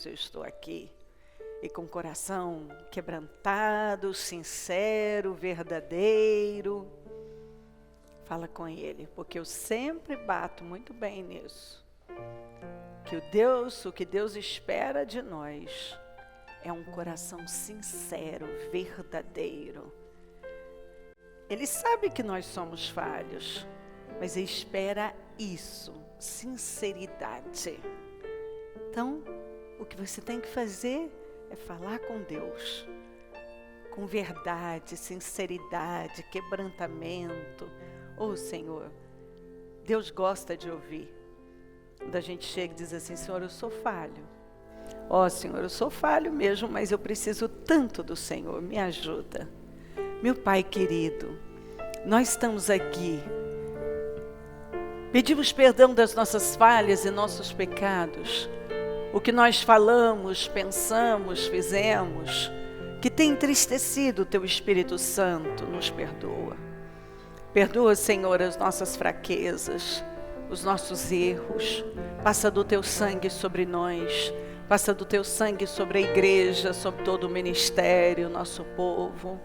eu estou aqui. E com o coração quebrantado, sincero, verdadeiro, fala com Ele, porque eu sempre bato muito bem nisso. Que o que Deus espera de nós é um coração sincero, verdadeiro. Ele sabe que nós somos falhos, mas Ele espera isso, sinceridade. Então, o que você tem que fazer é falar com Deus, com verdade, sinceridade, quebrantamento. Ô Senhor, Deus gosta de ouvir. Quando a gente chega e diz assim, Senhor, eu sou falho. Ó Senhor, eu sou falho mesmo, mas eu preciso tanto do Senhor, me ajuda. Meu Pai querido, nós estamos aqui. Pedimos perdão das nossas falhas e nossos pecados. O que nós falamos, pensamos, fizemos, que tem entristecido o Teu Espírito Santo, nos perdoa. Perdoa, Senhor, as nossas fraquezas, os nossos erros. Passa do Teu sangue sobre nós. Passa do Teu sangue sobre a igreja, sobre todo o ministério, nosso povo.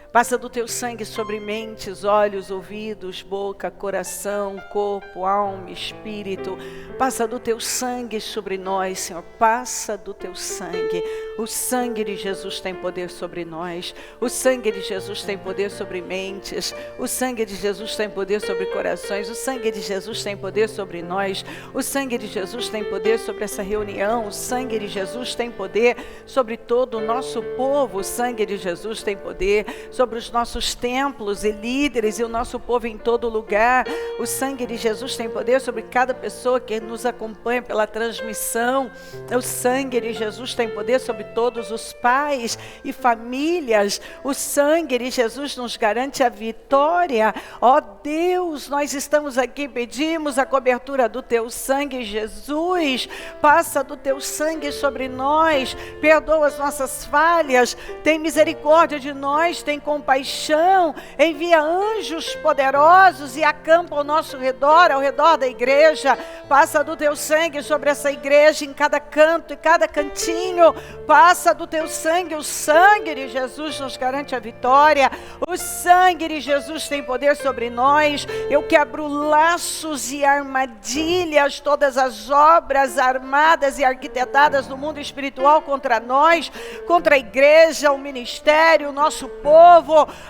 Passa do Teu sangue sobre mentes, olhos, ouvidos, boca, coração, corpo, alma, espírito. Passa do Teu sangue sobre nós, Senhor. Passa do Teu sangue. O sangue de Jesus tem poder sobre nós. O sangue de Jesus tem poder sobre mentes. O sangue de Jesus tem poder sobre corações. O sangue de Jesus tem poder sobre nós. O sangue de Jesus tem poder sobre essa reunião. O sangue de Jesus tem poder sobre todo o nosso povo. O sangue de Jesus tem poder sobre os nossos templos e líderes e o nosso povo em todo lugar. O sangue de Jesus tem poder sobre cada pessoa que nos acompanha pela transmissão. O sangue de Jesus tem poder sobre todos os pais e famílias. O sangue de Jesus nos garante a vitória. Ó Deus, nós estamos aqui, pedimos a cobertura do Teu sangue, Jesus. Passa do Teu sangue sobre nós. Perdoa as nossas falhas. Tem misericórdia de nós. Tem compaixão, envia anjos poderosos e acampa ao nosso redor, ao redor da igreja. Passa do Teu sangue sobre essa igreja, em cada canto e cada cantinho. Passa do Teu sangue, o sangue de Jesus nos garante a vitória. O sangue de Jesus tem poder sobre nós. Eu quebro laços e armadilhas, todas as obras armadas e arquitetadas no mundo espiritual contra nós, contra a igreja, o ministério, o nosso povo,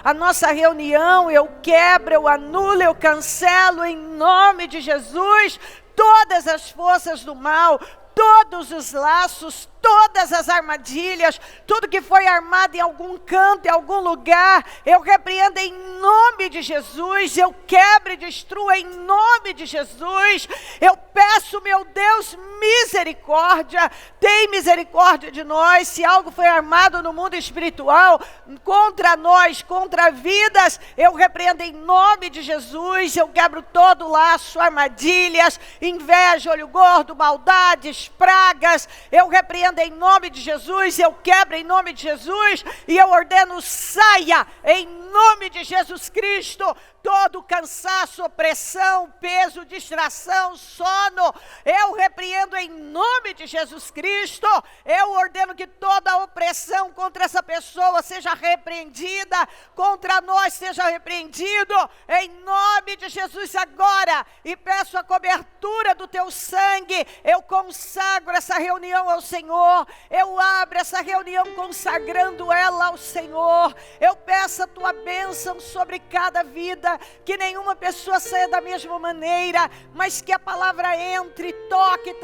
a nossa reunião. Eu quebro, eu anulo, eu cancelo em nome de Jesus todas as forças do mal, todos os laços, todas as armadilhas, tudo que foi armado em algum canto, em algum lugar, eu repreendo em nome de Jesus. Eu quebro e destruo em nome de Jesus. Eu peço, meu Deus, misericórdia. Tem misericórdia de nós. Se algo foi armado no mundo espiritual contra nós, contra vidas, eu repreendo em nome de Jesus. Eu quebro todo laço, armadilhas, inveja, olho gordo, maldades, pragas. Eu repreendo em nome de Jesus, eu quebro em nome de Jesus e eu ordeno, saia em nome de Jesus Cristo. Todo cansaço, opressão, peso, distração, sono, eu repreendo em nome de Jesus Cristo. Eu ordeno que toda opressão contra essa pessoa seja repreendida, contra nós seja repreendido, em nome de Jesus agora. E peço a cobertura do Teu sangue. Eu consagro essa reunião ao Senhor. Eu abro essa reunião consagrando ela ao Senhor. Eu peço a Tua bênção sobre cada vida, que nenhuma pessoa saia da mesma maneira, mas que a palavra entre, toque,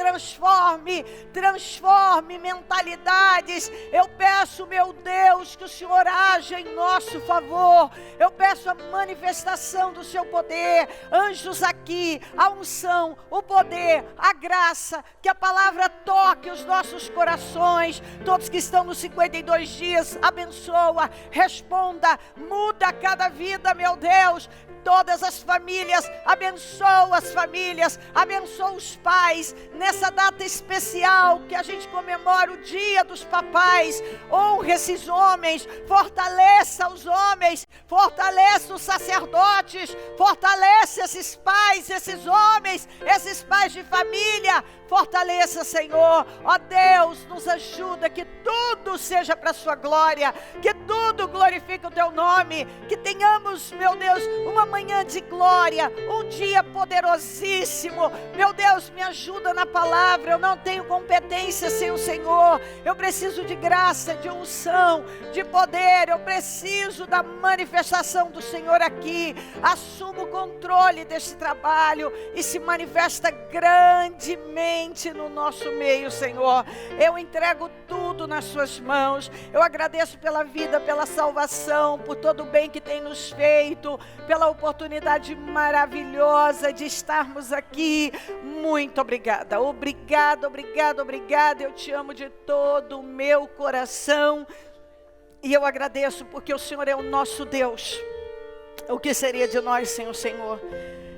transforme mentalidades. Eu peço, meu Deus, que o Senhor haja em nosso favor. Eu peço a manifestação do Seu poder, anjos aqui, a unção, o poder, a graça, que a palavra toque os nossos corações. Todos que estão nos 52 dias, abençoa, responda, muda cada vida, meu Deus. Todas as famílias, abençoa as famílias, abençoa os pais, nessa data especial que a gente comemora o dia dos papais. Honre esses homens, fortaleça os homens, fortaleça os sacerdotes, fortalece esses pais, esses homens, esses pais de família. Fortaleça, Senhor, ó Deus, Deus, nos ajuda, que tudo seja para a sua glória, que tudo glorifique o teu nome, que tenhamos, meu Deus, uma manhã de glória, um dia poderosíssimo. Meu Deus, me ajuda na palavra, eu não tenho competência sem o Senhor, eu preciso de graça, de unção, de poder, eu preciso da manifestação do Senhor aqui. Assuma o controle desse trabalho e se manifesta grandemente no nosso meio, Senhor. Eu entrego tudo nas suas mãos. Eu agradeço pela vida, pela salvação, por todo o bem que tem nos feito, pela oportunidade maravilhosa de estarmos aqui. Muito obrigada. Obrigada, obrigada, obrigada. Eu te amo de todo o meu coração. E eu agradeço porque o Senhor é o nosso Deus. O que seria de nós sem o Senhor?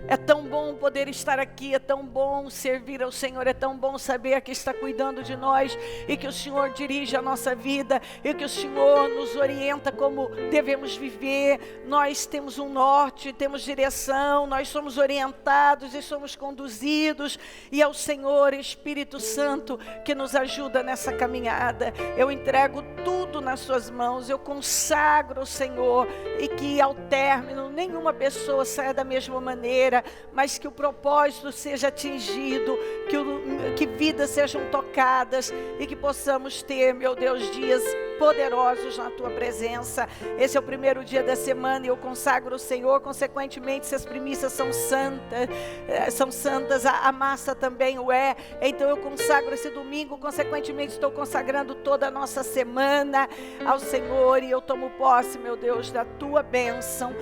É tão bom poder estar aqui, é tão bom servir ao Senhor, é tão bom saber que está cuidando de nós e que o Senhor dirige a nossa vida e que o Senhor nos orienta como devemos viver. Nós temos um norte, temos direção, nós somos orientados e somos conduzidos, e é o Senhor Espírito Santo que nos ajuda nessa caminhada. Eu entrego tudo nas suas mãos, eu consagro o Senhor, e que ao término nenhuma pessoa saia da mesma maneira, mas que o propósito seja atingido, que vidas sejam tocadas e que possamos ter, meu Deus, dias poderosos na tua presença. Esse é o primeiro dia da semana e eu consagro o Senhor. Consequentemente, se as primícias são santas, a massa também o é. Então eu consagro esse domingo, consequentemente estou consagrando toda a nossa semana ao Senhor, e eu tomo posse, meu Deus, da tua bênção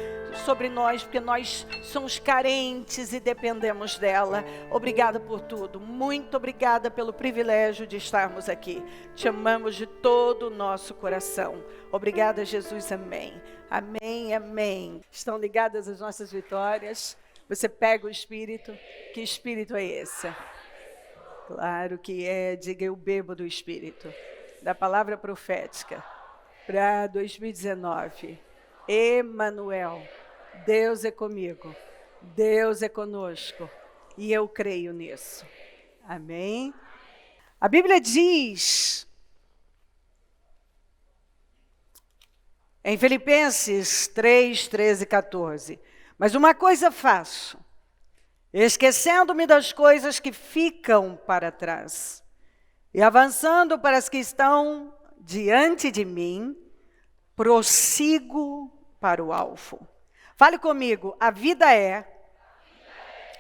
sobre nós, porque nós somos carentes e dependemos dela. Obrigada por tudo, muito obrigada pelo privilégio de estarmos aqui. Te amamos de todo o nosso coração. Obrigada, Jesus, amém. Amém, amém. Estão ligadas as nossas vitórias? Você pega o Espírito. Que Espírito é esse? Claro que é, diga, eu bebo do Espírito, da palavra profética para 2019. Emanuel, Deus é comigo, Deus é conosco, e eu creio nisso. Amém? A Bíblia diz, em Filipenses 3, 13 e 14, mas uma coisa faço, esquecendo-me das coisas que ficam para trás, e avançando para as que estão diante de mim, prossigo para o alvo. Fale comigo, a vida é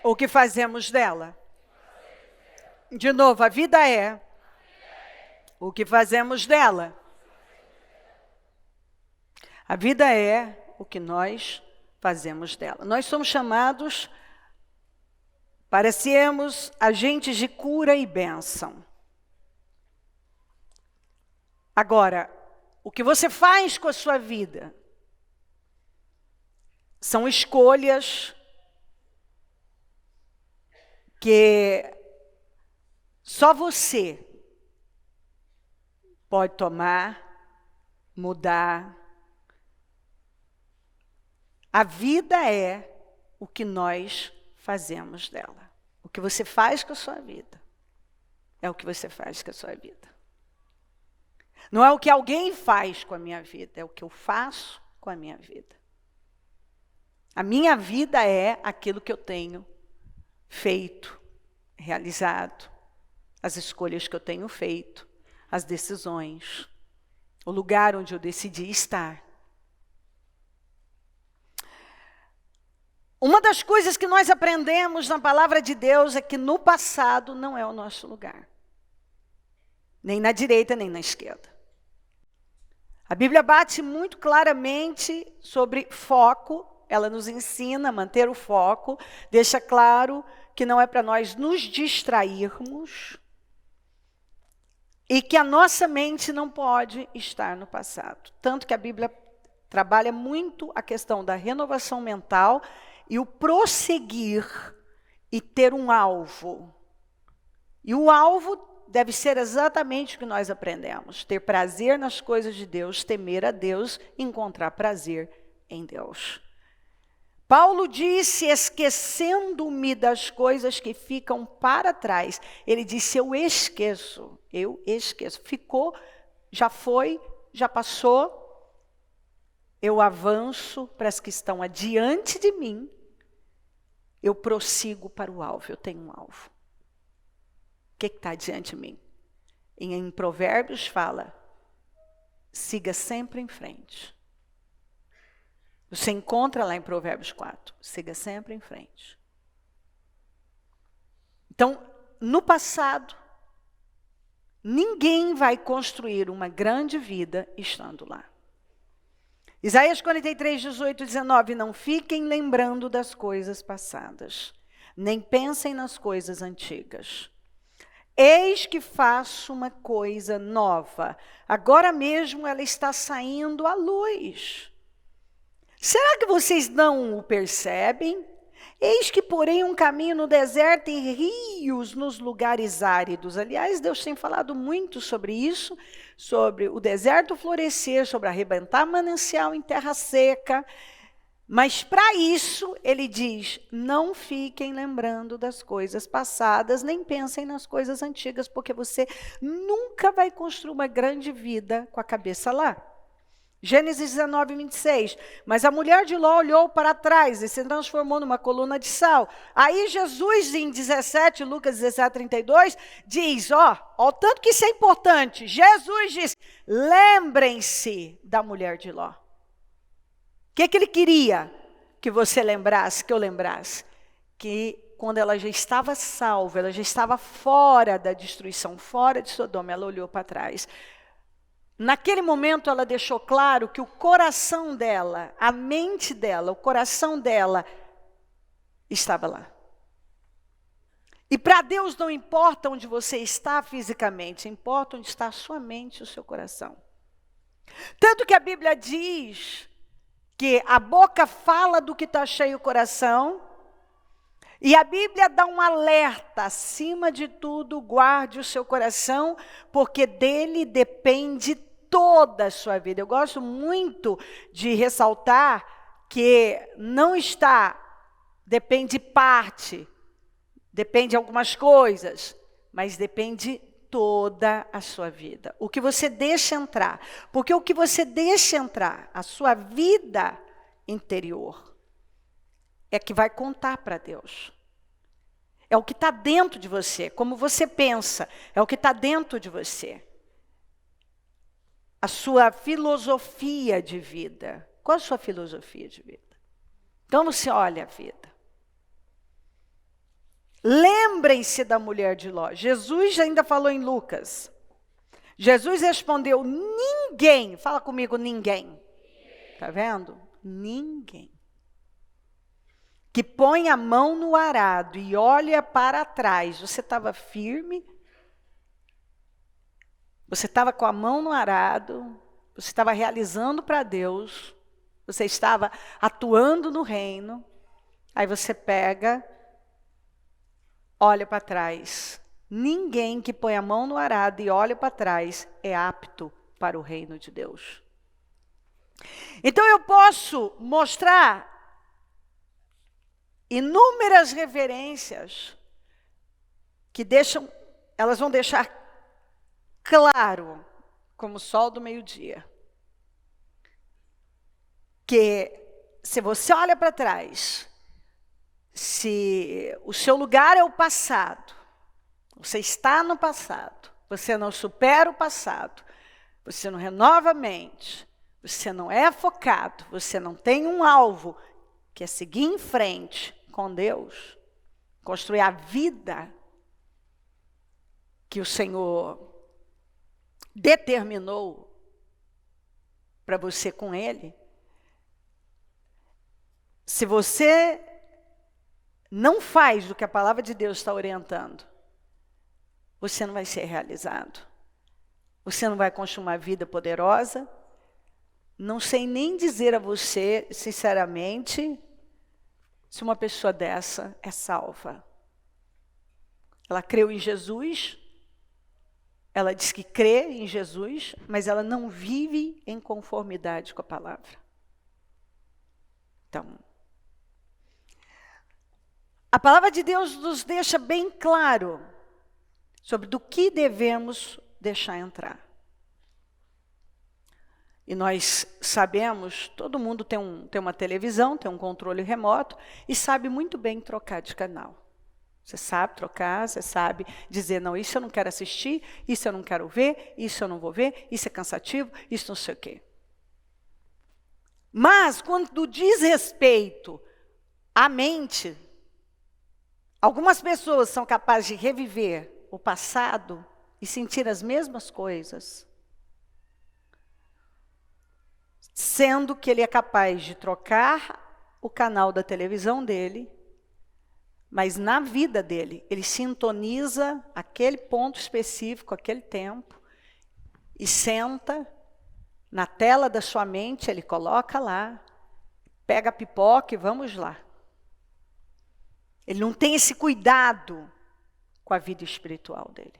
o que fazemos dela. De novo, a vida é o que fazemos dela. A vida é o que nós fazemos dela. Nós somos chamados para sermos agentes de cura e bênção. Agora, o que você faz com a sua vida são escolhas que só você pode tomar, mudar. A vida é o que nós fazemos dela. O que você faz com a sua vida é o que você faz com a sua vida. Não é o que alguém faz com a minha vida, é o que eu faço com a minha vida. A minha vida é aquilo que eu tenho feito, realizado, as escolhas que eu tenho feito, as decisões, o lugar onde eu decidi estar. Uma das coisas que nós aprendemos na palavra de Deus é que no passado não é o nosso lugar. Nem na direita, nem na esquerda. A Bíblia bate muito claramente sobre foco. Ela nos ensina a manter o foco, deixa claro que não é para nós nos distrairmos e que a nossa mente não pode estar no passado. Tanto que a Bíblia trabalha muito a questão da renovação mental e o prosseguir e ter um alvo. E o alvo deve ser exatamente o que nós aprendemos: ter prazer nas coisas de Deus, temer a Deus, encontrar prazer em Deus. Paulo disse, esquecendo-me das coisas que ficam para trás. Ele disse, eu esqueço. Ficou, já foi, já passou. Eu avanço para as que estão adiante de mim. Eu prossigo para o alvo, eu tenho um alvo. O que está diante de mim? Em Provérbios fala, siga sempre em frente. Você encontra lá em Provérbios 4, siga sempre em frente. Então, no passado, ninguém vai construir uma grande vida estando lá. Isaías 43, 18, 19, não fiquem lembrando das coisas passadas, nem pensem nas coisas antigas. Eis que faço uma coisa nova, agora mesmo ela está saindo à luz. Será que vocês não o percebem? Eis que porém um caminho no deserto e rios nos lugares áridos. Aliás, Deus tem falado muito sobre isso, sobre o deserto florescer, sobre arrebentar manancial em terra seca. Mas para isso, ele diz, não fiquem lembrando das coisas passadas, nem pensem nas coisas antigas, porque você nunca vai construir uma grande vida com a cabeça lá. Gênesis 19, 26. Mas a mulher de Ló olhou para trás e se transformou numa coluna de sal. Aí Jesus, em 17, Lucas 17, 32, diz, ó o tanto que isso é importante. Jesus diz, lembrem-se da mulher de Ló. O que ele queria que você lembrasse, que eu lembrasse? Que quando ela já estava salva, ela já estava fora da destruição, fora de Sodoma, ela olhou para trás. Naquele momento ela deixou claro que o coração dela, a mente dela, o coração dela estava lá. E para Deus não importa onde você está fisicamente, importa onde está a sua mente e o seu coração. Tanto que a Bíblia diz que a boca fala do que está cheio o coração, e a Bíblia dá um alerta, acima de tudo, guarde o seu coração, porque dele depende toda a sua vida. Eu gosto muito de ressaltar que não está, depende parte, depende algumas coisas, mas depende toda a sua vida. O que você deixa entrar, porque o que você deixa entrar, a sua vida interior, é que vai contar para Deus. É o que está dentro de você, como você pensa, é o que está dentro de você. A sua filosofia de vida. Qual a sua filosofia de vida? Então você olha a vida. Lembrem-se da mulher de Ló. Jesus ainda falou em Lucas. Jesus respondeu, ninguém, fala comigo, ninguém. Está vendo? Ninguém. Que põe a mão no arado e olha para trás. Você estava firme? Você estava com a mão no arado? Você estava realizando para Deus? Você estava atuando no reino? Aí você pega, olha para trás. Ninguém que põe a mão no arado e olha para trás é apto para o reino de Deus. Então eu posso mostrar inúmeras referências que elas vão deixar claro, como o sol do meio-dia, que se você olha para trás, se o seu lugar é o passado, você está no passado, você não supera o passado, você não renova a mente, você não é focado, você não tem um alvo, que é seguir em frente com Deus, construir a vida que o Senhor determinou para você com Ele. Se você não faz o que a palavra de Deus está orientando, você não vai ser realizado. Você não vai construir uma vida poderosa. Não sei nem dizer a você, sinceramente, se uma pessoa dessa é salva. Ela creu em Jesus, ela diz que crê em Jesus, mas ela não vive em conformidade com a palavra. Então, A palavra de Deus nos deixa bem claro sobre do que devemos deixar entrar. E nós sabemos, todo mundo tem uma televisão, tem um controle remoto e sabe muito bem trocar de canal. Você sabe trocar, você sabe dizer, não, isso eu não quero assistir, isso eu não quero ver, isso eu não vou ver, isso é cansativo, isso não sei o quê. Mas, quando diz respeito à mente, algumas pessoas são capazes de reviver o passado e sentir as mesmas coisas, sendo que ele é capaz de trocar o canal da televisão dele, mas na vida dele, ele sintoniza aquele ponto específico, aquele tempo, e senta na tela da sua mente, ele coloca lá, pega a pipoca e vamos lá. Ele não tem esse cuidado com a vida espiritual dele.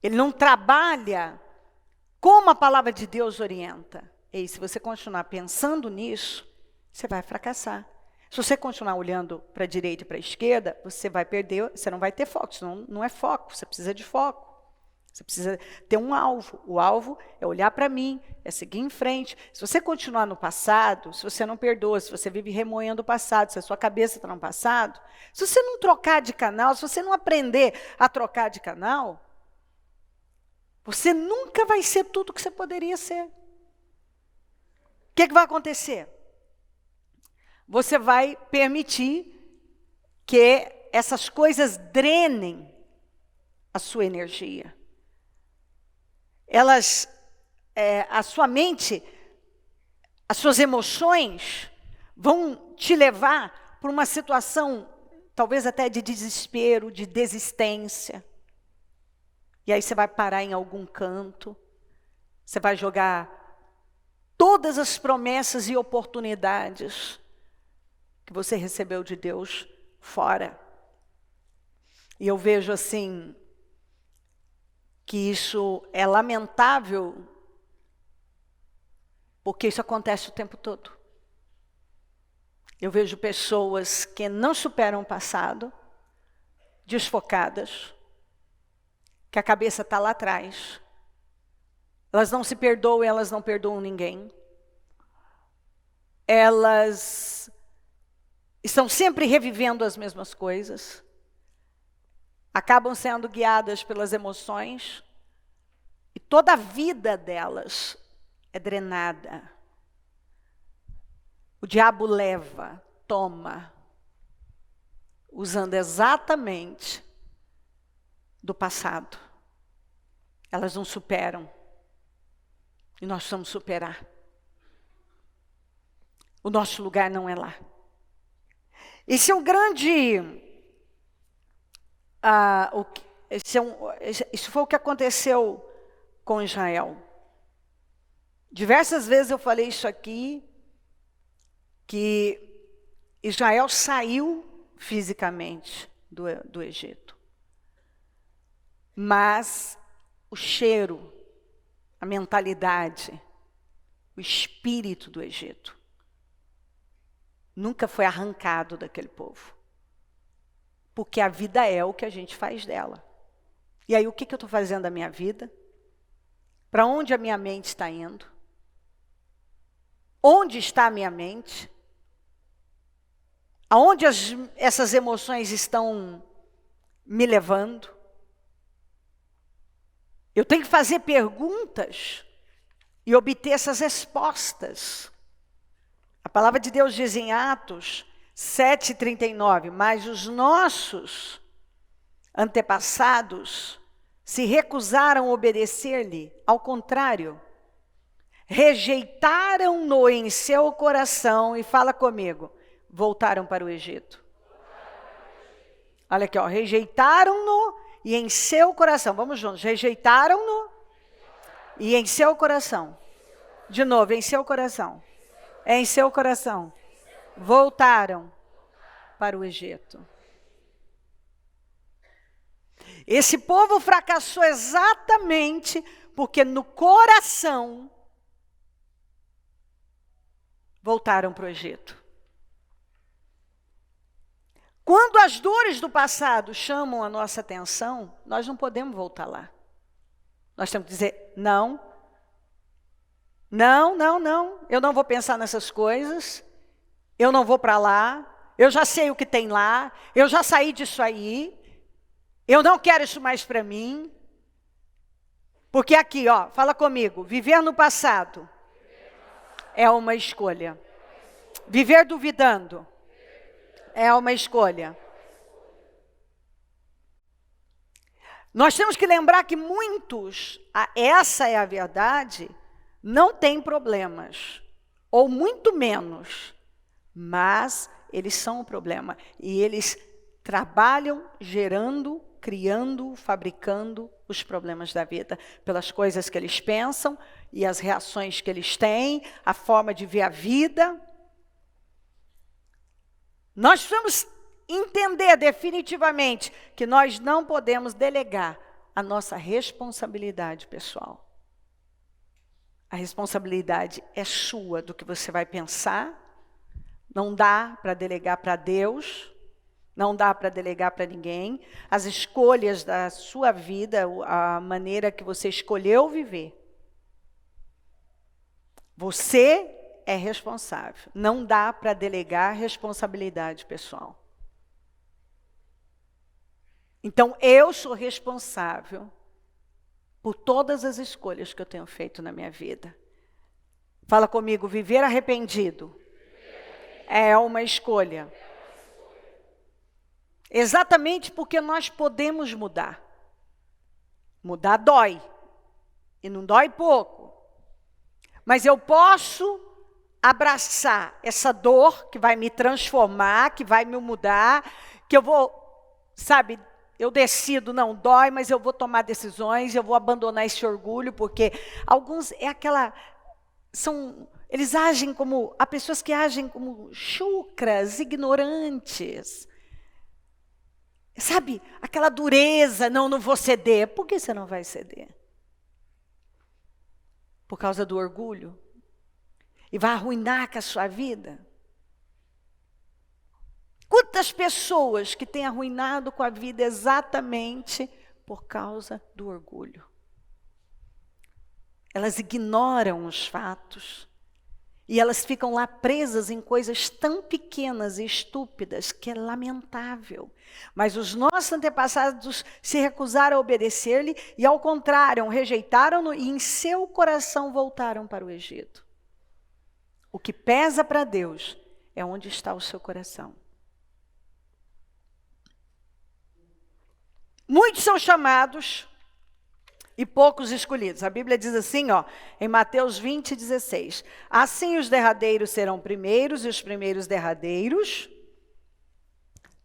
Ele não trabalha como a palavra de Deus orienta. E se você continuar pensando nisso, você vai fracassar. Se você continuar olhando para a direita e para a esquerda, você vai perder, você não vai ter foco. Isso não é foco, você precisa de foco. Você precisa ter um alvo. O alvo é olhar para mim, é seguir em frente. Se você continuar no passado, se você não perdoa, se você vive remoendo o passado, se a sua cabeça está no passado, se você não trocar de canal, se você não aprender a trocar de canal, você nunca vai ser tudo que você poderia ser. O que vai acontecer? Você vai permitir que essas coisas drenem a sua energia. A sua mente, as suas emoções vão te levar para uma situação, talvez até de desespero, de desistência. E aí você vai parar em algum canto, você vai jogar todas as promessas e oportunidades que você recebeu de Deus fora. E eu vejo assim, que isso é lamentável, porque isso acontece o tempo todo. Eu vejo pessoas que não superam o passado, desfocadas, que a cabeça está lá atrás. Elas não se perdoam, elas não perdoam ninguém. Elas estão sempre revivendo as mesmas coisas. Acabam sendo guiadas pelas emoções. E toda a vida delas é drenada. O diabo leva, toma, usando exatamente do passado. Elas não superam. E nós precisamos superar. O nosso lugar não é lá. Esse é um grande... isso foi o que aconteceu com Israel. Diversas vezes eu falei isso aqui, que Israel saiu fisicamente do Egito. Mas o cheiro, a mentalidade, o espírito do Egito nunca foi arrancado daquele povo. Porque a vida é o que a gente faz dela. E aí o que eu estou fazendo da minha vida? Para onde a minha mente está indo? Onde está a minha mente? Aonde essas emoções estão me levando? Eu tenho que fazer perguntas e obter essas respostas. A palavra de Deus diz em Atos 7:39, mas os nossos antepassados se recusaram a obedecer-lhe, ao contrário, rejeitaram-no em seu coração, e fala comigo, voltaram para o Egito. Olha aqui, ó, rejeitaram-no e em seu coração, vamos juntos, rejeitaram-no e em seu coração. De novo, em seu coração. Em seu coração. Voltaram para o Egito. Esse povo fracassou exatamente porque no coração voltaram para o Egito. Quando as dores do passado chamam a nossa atenção, nós não podemos voltar lá. Nós temos que dizer, não, eu não vou pensar nessas coisas, eu não vou para lá, eu já sei o que tem lá, eu já saí disso aí, eu não quero isso mais para mim. Porque aqui, ó, fala comigo, viver no passado é uma escolha. Viver duvidando é uma escolha. Nós temos que lembrar que muitos, essa é a verdade, não têm problemas, ou muito menos, mas eles são o problema. E eles trabalham gerando, criando, fabricando os problemas da vida, pelas coisas que eles pensam e as reações que eles têm, a forma de ver a vida. Nós precisamos entender definitivamente que nós não podemos delegar a nossa responsabilidade pessoal. A responsabilidade é sua do que você vai pensar, não dá para delegar para Deus, não dá para delegar para ninguém. As escolhas da sua vida, a maneira que você escolheu viver, você é responsável. Não dá para delegar responsabilidade pessoal. Então, eu sou responsável por todas as escolhas que eu tenho feito na minha vida. Fala comigo, viver arrependido é uma escolha. Exatamente porque nós podemos mudar. Mudar dói. E não dói pouco. Mas eu posso abraçar essa dor que vai me transformar, que vai me mudar, que eu vou, sabe, eu decido, não dói, mas eu vou tomar decisões, eu vou abandonar esse orgulho, porque alguns eles agem como, há pessoas que agem como chucras, ignorantes. Sabe, aquela dureza, não vou ceder. Por que você não vai ceder? Por causa do orgulho? E vai arruinar com a sua vida? Quantas pessoas que têm arruinado com a vida exatamente por causa do orgulho? Elas ignoram os fatos. E elas ficam lá presas em coisas tão pequenas e estúpidas que é lamentável. Mas os nossos antepassados se recusaram a obedecer-lhe e, ao contrário, rejeitaram-no e em seu coração voltaram para o Egito. O que pesa para Deus é onde está o seu coração. Muitos são chamados e poucos escolhidos. A Bíblia diz assim, ó, em Mateus 20:16. Assim os derradeiros serão primeiros e os primeiros derradeiros,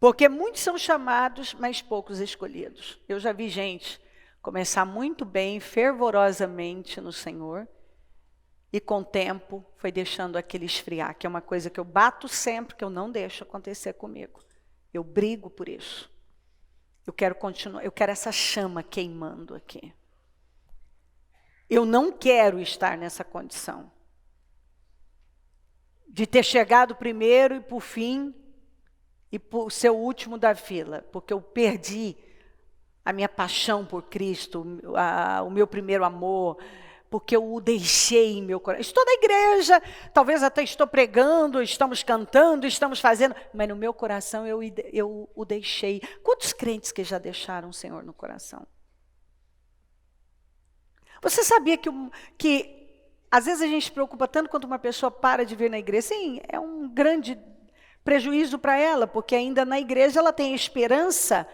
porque muitos são chamados, mas poucos escolhidos. Eu já vi gente começar muito bem, fervorosamente no Senhor, e com o tempo foi deixando aquele esfriar, que é uma coisa que eu bato sempre, que eu não deixo acontecer comigo. Eu brigo por isso. Eu quero continuar, eu quero essa chama queimando aqui. Eu não quero estar nessa condição de ter chegado primeiro e por fim e por ser o último da fila, porque eu perdi a minha paixão por Cristo, o meu primeiro amor, porque eu o deixei em meu coração. Estou na igreja, talvez até estou pregando, estamos cantando, estamos fazendo, mas no meu coração eu o deixei. Quantos crentes que já deixaram o Senhor no coração? Você sabia que às vezes a gente se preocupa tanto quando uma pessoa para de vir na igreja? Sim, é um grande prejuízo para ela, porque ainda na igreja ela tem esperança,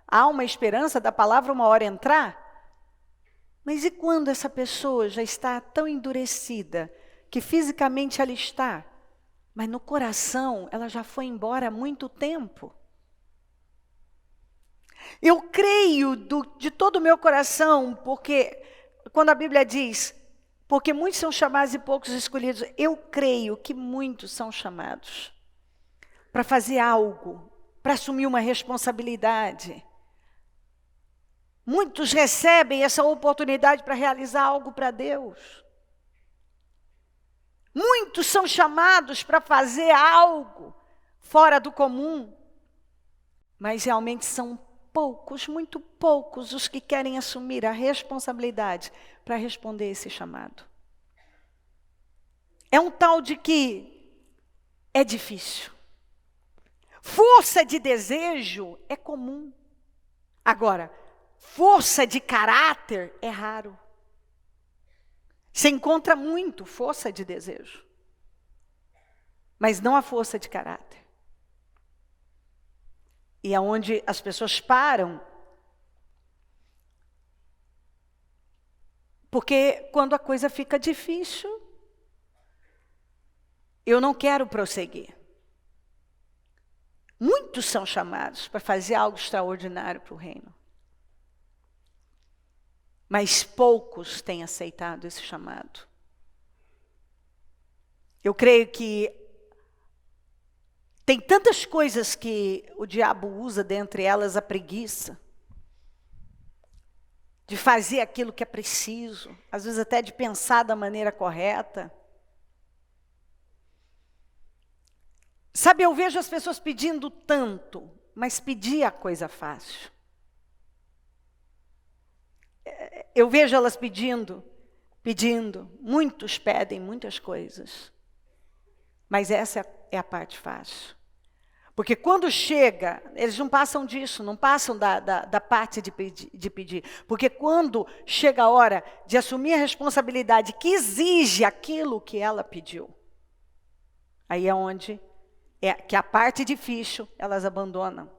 há uma esperança da palavra uma hora entrar. Mas e quando essa pessoa já está tão endurecida, que fisicamente ela está, mas no coração ela já foi embora há muito tempo? Eu creio de todo o meu coração, porque quando a Bíblia diz, porque muitos são chamados e poucos escolhidos, eu creio que muitos são chamados para fazer algo, para assumir uma responsabilidade. Muitos recebem essa oportunidade para realizar algo para Deus. Muitos são chamados para fazer algo fora do comum. Mas realmente são poucos, muito poucos, os que querem assumir a responsabilidade para responder esse chamado. É um tal de que é difícil. Força de desejo é comum. Agora, força de caráter é raro. Você encontra muito força de desejo, mas não a força de caráter. E é onde as pessoas param. Porque quando a coisa fica difícil, eu não quero prosseguir. Muitos são chamados para fazer algo extraordinário para o reino. Mas poucos têm aceitado esse chamado. Eu creio que tem tantas coisas que o diabo usa, dentre elas a preguiça, de fazer aquilo que é preciso, às vezes até de pensar da maneira correta. Sabe, eu vejo as pessoas pedindo tanto, mas pedir a coisa fácil. Eu vejo elas pedindo, muitos pedem muitas coisas, mas essa é a parte fácil. Porque quando chega, eles não passam disso, não passam da parte de pedir. Porque quando chega a hora de assumir a responsabilidade que exige aquilo que ela pediu, aí é onde que a parte difícil elas abandonam.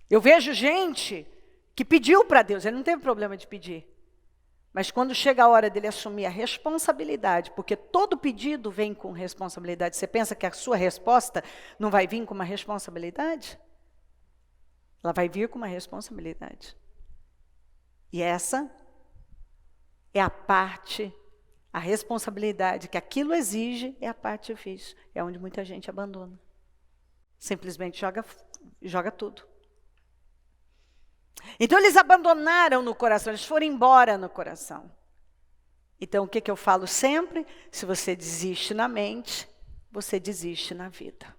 Eu vejo gente que pediu para Deus, ele não teve problema de pedir. Mas quando chega a hora dele assumir a responsabilidade, porque todo pedido vem com responsabilidade. Você pensa que a sua resposta não vai vir com uma responsabilidade? Ela vai vir com uma responsabilidade. E essa é a parte, a responsabilidade que aquilo exige é a parte difícil. É onde muita gente abandona. Simplesmente joga tudo. Então eles abandonaram no coração, eles foram embora no coração. Então o que eu falo sempre? Se você desiste na mente, você desiste na vida.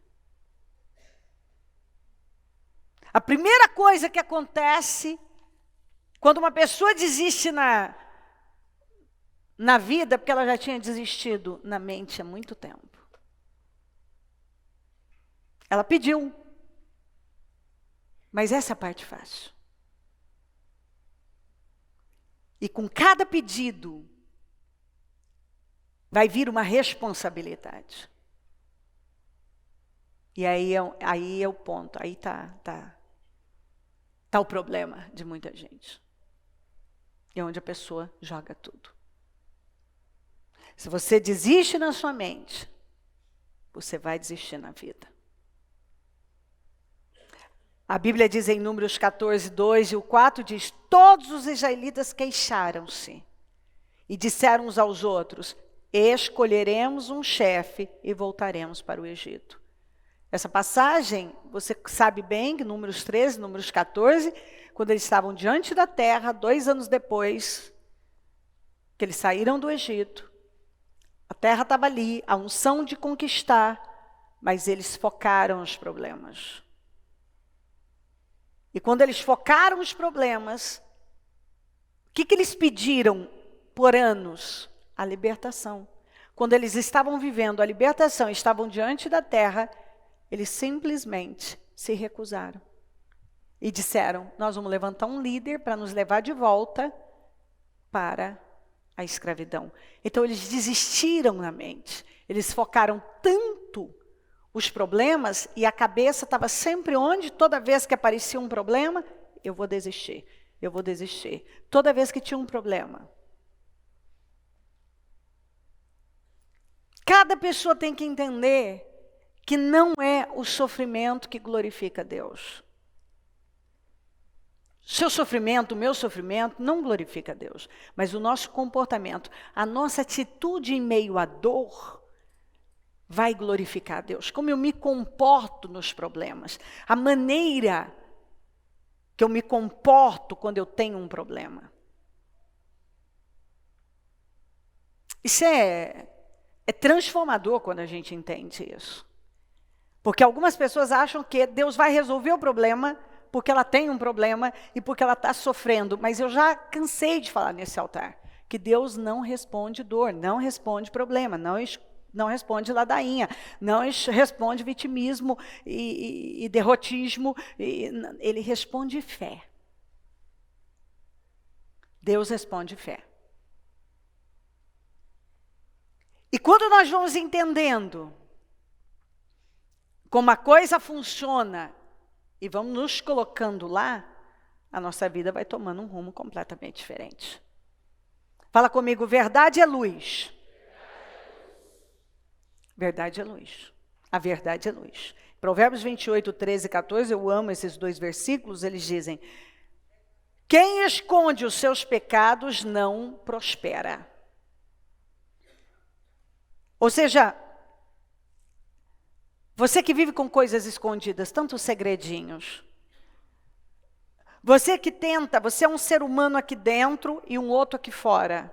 A primeira coisa que acontece quando uma pessoa desiste na vida, porque ela já tinha desistido na mente há muito tempo. Ela pediu, mas essa é a parte fácil. E com cada pedido, vai vir uma responsabilidade. E aí é o ponto, aí tá o problema de muita gente. É onde a pessoa joga tudo. Se você desiste na sua mente, você vai desistir na vida. A Bíblia diz em Números 14, 2 e o 4 diz: todos os israelitas queixaram-se e disseram uns aos outros: escolheremos um chefe e voltaremos para o Egito. Essa passagem, você sabe bem, que Números 13, Números 14, quando eles estavam diante da terra, 2 anos depois que eles saíram do Egito, a terra estava ali, a unção de conquistar, mas eles focaram os problemas. E quando eles focaram os problemas, o que eles pediram por anos? A libertação. Quando eles estavam vivendo a libertação, estavam diante da terra, eles simplesmente se recusaram. E disseram: nós vamos levantar um líder para nos levar de volta para a escravidão. Então eles desistiram na mente. Eles focaram tanto os problemas, e a cabeça estava sempre onde? Toda vez que aparecia um problema, eu vou desistir, eu vou desistir. Toda vez que tinha um problema. Cada pessoa tem que entender que não é o sofrimento que glorifica Deus. Seu sofrimento, o meu sofrimento, não glorifica Deus. Mas o nosso comportamento, a nossa atitude em meio à dor, vai glorificar a Deus. Como eu me comporto nos problemas. A maneira que eu me comporto quando eu tenho um problema. Isso é transformador quando a gente entende isso. Porque algumas pessoas acham que Deus vai resolver o problema porque ela tem um problema e porque ela está sofrendo. Mas eu já cansei de falar nesse altar que Deus não responde dor, não responde problema, não responde ladainha, não responde vitimismo e derrotismo. Ele responde fé. Deus responde fé. E quando nós vamos entendendo como a coisa funciona e vamos nos colocando lá, a nossa vida vai tomando um rumo completamente diferente. Fala comigo, verdade é luz. Verdade é luz. A verdade é luz. Provérbios 28, 13 e 14, eu amo esses dois versículos, eles dizem: quem esconde os seus pecados não prospera. Ou seja, você que vive com coisas escondidas, tantos segredinhos. Você que tenta, você é um ser humano aqui dentro e um outro aqui fora.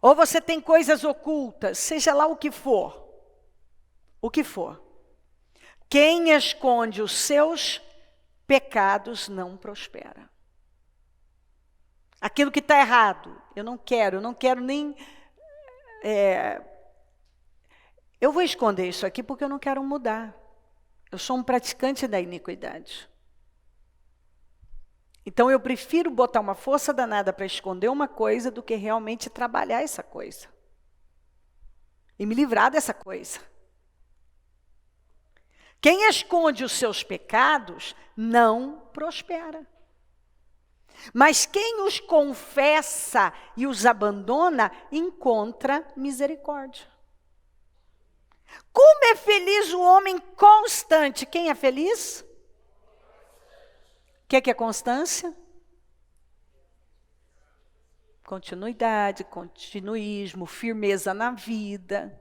Ou você tem coisas ocultas, seja lá o que for. O que for. Quem esconde os seus pecados não prospera. Aquilo que está errado, eu não quero nem... eu vou esconder isso aqui porque eu não quero mudar. Eu sou um praticante da iniquidade. Então eu prefiro botar uma força danada para esconder uma coisa do que realmente trabalhar essa coisa. E me livrar dessa coisa. Quem esconde os seus pecados não prospera. Mas quem os confessa e os abandona, encontra misericórdia. Como é feliz o homem constante? Quem é feliz? O que é constância? Continuidade, continuismo, firmeza na vida.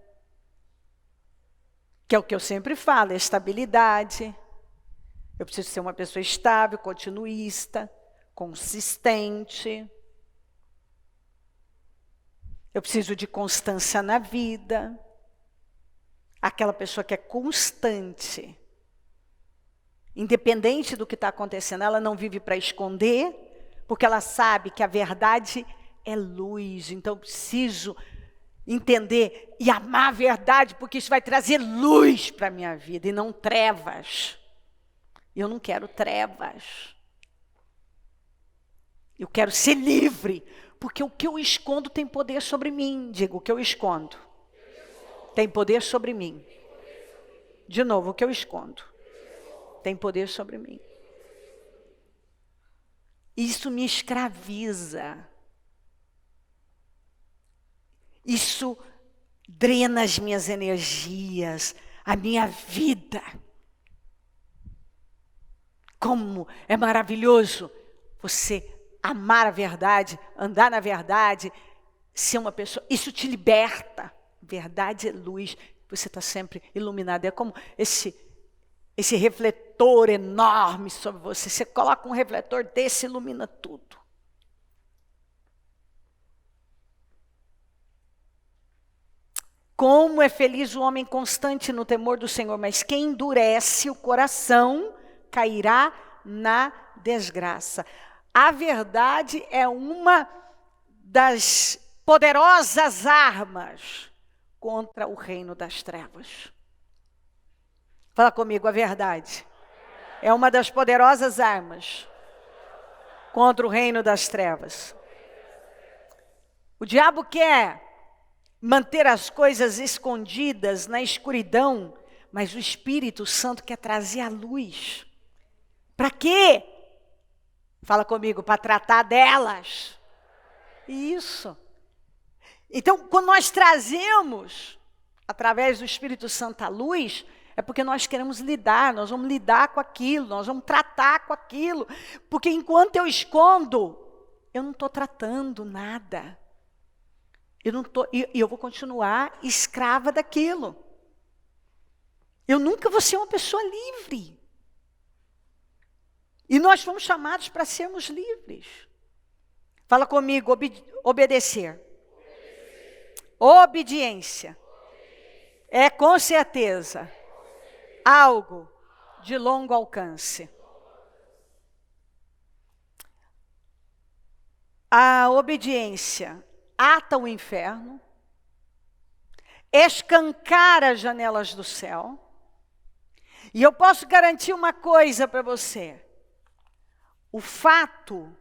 Que é o que eu sempre falo, é estabilidade. Eu preciso ser uma pessoa estável, continuista, consistente. Eu preciso de constância na vida. Aquela pessoa que é constante. Independente do que está acontecendo, ela não vive para esconder, porque ela sabe que a verdade é luz. Então, eu preciso entender e amar a verdade, porque isso vai trazer luz para a minha vida e não trevas. Eu não quero trevas. Eu quero ser livre, porque o que eu escondo tem poder sobre mim. Digo, o que eu escondo tem poder sobre mim. De novo, o que eu escondo tem poder sobre mim. Isso me escraviza. Isso drena as minhas energias, a minha vida. Como é maravilhoso você amar a verdade, andar na verdade, ser uma pessoa. Isso te liberta. Verdade é luz. Você está sempre iluminado. É como esse refletor enorme sobre você. Você coloca um refletor desse, ilumina tudo. Como é feliz o homem constante no temor do Senhor, mas quem endurece o coração cairá na desgraça. A verdade é uma das poderosas armas contra o reino das trevas. Fala comigo, a verdade é uma das poderosas armas contra o reino das trevas. O diabo quer manter as coisas escondidas na escuridão, mas o Espírito Santo quer trazer a luz. Para quê? Fala comigo, para tratar delas. Isso. Então, quando nós trazemos, através do Espírito Santo, a luz, é porque nós queremos lidar, nós vamos lidar com aquilo, nós vamos tratar com aquilo. Porque enquanto eu escondo, eu não estou tratando nada. Eu vou continuar escrava daquilo. Eu nunca vou ser uma pessoa livre. E nós fomos chamados para sermos livres. Fala comigo, obedecer. Obediência é com certeza algo de longo alcance. A obediência ata o inferno, escancara as janelas do céu. E eu posso garantir uma coisa para você. O fato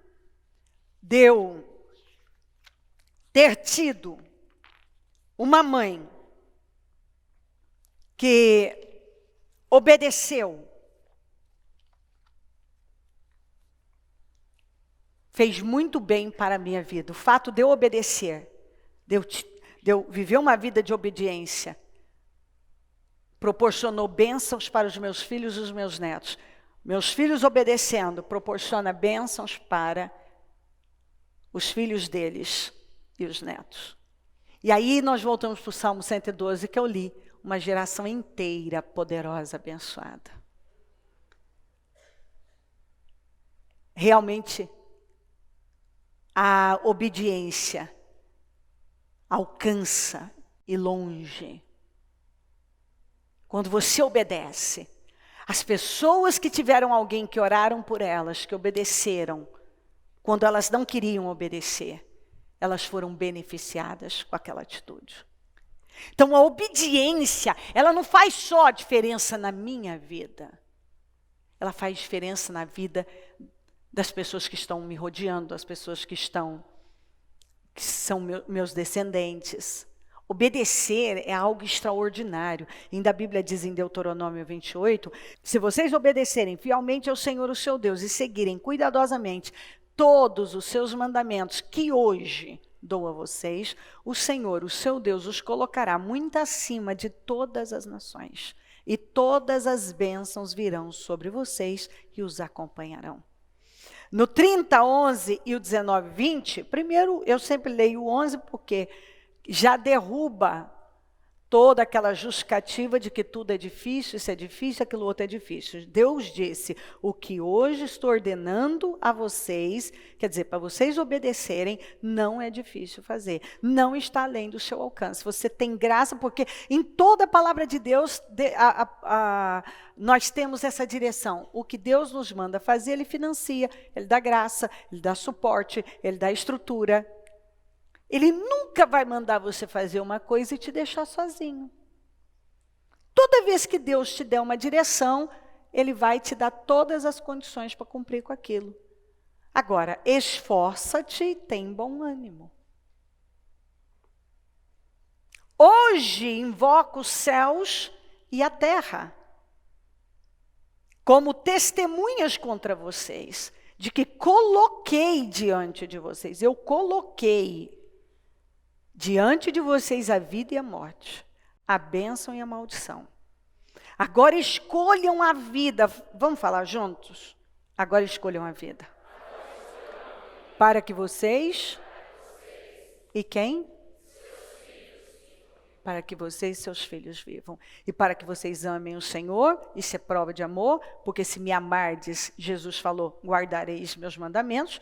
de eu ter tido uma mãe que obedeceu, fez muito bem para a minha vida. O fato de eu obedecer, de eu viver uma vida de obediência, proporcionou bênçãos para os meus filhos e os meus netos. Meus filhos obedecendo, proporciona bênçãos para os filhos deles e os netos. E aí nós voltamos para o Salmo 112 que eu li. Uma geração inteira poderosa, abençoada. Realmente, a obediência alcança e longe. Quando você obedece, as pessoas que tiveram alguém que oraram por elas, que obedeceram, quando elas não queriam obedecer, elas foram beneficiadas com aquela atitude. Então a obediência, ela não faz só diferença na minha vida. Ela faz diferença na vida das pessoas que estão me rodeando, das pessoas que são meus descendentes. Obedecer é algo extraordinário. Ainda a Bíblia diz em Deuteronômio 28, se vocês obedecerem fielmente ao Senhor, o seu Deus, e seguirem cuidadosamente todos os seus mandamentos que hoje dou a vocês, o Senhor, o seu Deus, os colocará muito acima de todas as nações. E todas as bênçãos virão sobre vocês e os acompanharão. No 30, 11 e o 19, 20, primeiro eu sempre leio o 11 porque já derruba toda aquela justificativa de que tudo é difícil, isso é difícil, aquilo outro é difícil. Deus disse, o que hoje estou ordenando a vocês, quer dizer, para vocês obedecerem, não é difícil fazer. Não está além do seu alcance. Você tem graça, porque em toda a palavra de Deus, nós temos essa direção. O que Deus nos manda fazer, Ele financia, Ele dá graça, Ele dá suporte, Ele dá estrutura. Ele nunca vai mandar você fazer uma coisa e te deixar sozinho. Toda vez que Deus te der uma direção, Ele vai te dar todas as condições para cumprir com aquilo. Agora, esforça-te e tem bom ânimo. Hoje invoco os céus e a terra como testemunhas contra vocês, de que coloquei diante de vocês. Eu coloquei diante de vocês a vida e a morte, a bênção e a maldição. Agora escolham a vida. Vamos falar juntos? Agora escolham a vida. Para que vocês... E quem? Para que vocês e seus filhos vivam. E para que vocês amem o Senhor, isso é prova de amor, porque se me amardes, Jesus falou, guardareis meus mandamentos.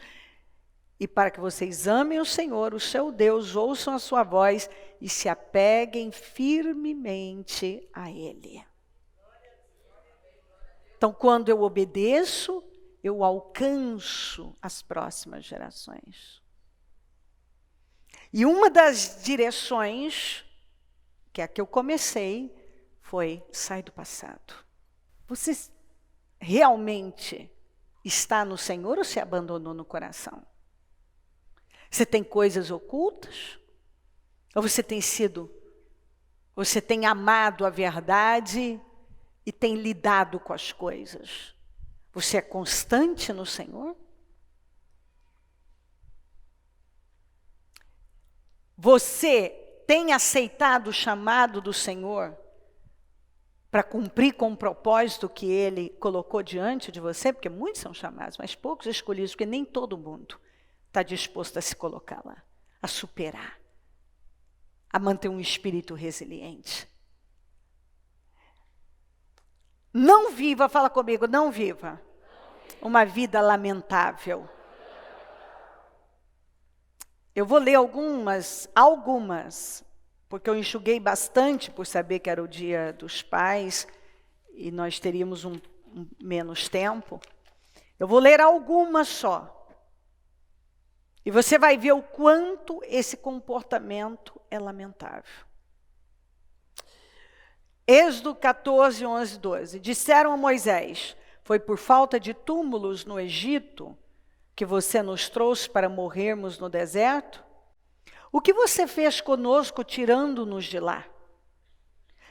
E para que vocês amem o Senhor, o seu Deus, ouçam a sua voz e se apeguem firmemente a Ele. Então, quando eu obedeço, eu alcanço as próximas gerações. E uma das direções, que é a que eu comecei, foi sai do passado. Você realmente está no Senhor ou se abandonou no coração? Você tem coisas ocultas? Ou você tem amado a verdade e tem lidado com as coisas? Você é constante no Senhor? Você tem aceitado o chamado do Senhor para cumprir com o propósito que Ele colocou diante de você? Porque muitos são chamados, mas poucos escolhidos, porque nem todo mundo está disposto a se colocar lá, a superar, a manter um espírito resiliente. Não viva, fala comigo, não viva uma vida lamentável. Eu vou ler algumas porque eu enxuguei bastante por saber que era o Dia dos Pais e nós teríamos menos tempo. Eu vou ler algumas só. E você vai ver o quanto esse comportamento é lamentável. Êxodo 14, 11, 12. Disseram a Moisés: foi por falta de túmulos no Egito que você nos trouxe para morrermos no deserto? O que você fez conosco tirando-nos de lá?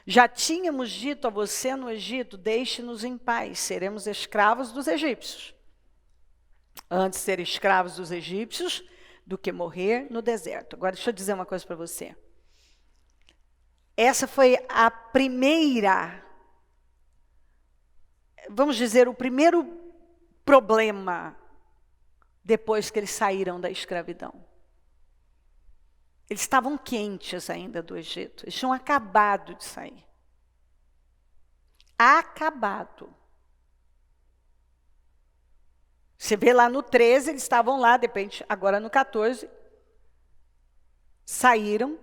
Já tínhamos dito a você no Egito: deixe-nos em paz, seremos escravos dos egípcios. Antes ser escravos dos egípcios do que morrer no deserto. Agora deixa eu dizer uma coisa para você. Essa foi a primeira, vamos dizer, o primeiro problema depois que eles saíram da escravidão. Eles estavam quentes ainda do Egito. Eles tinham acabado de sair. Acabado. Você vê lá no 13, eles estavam lá, de repente, agora no 14, saíram.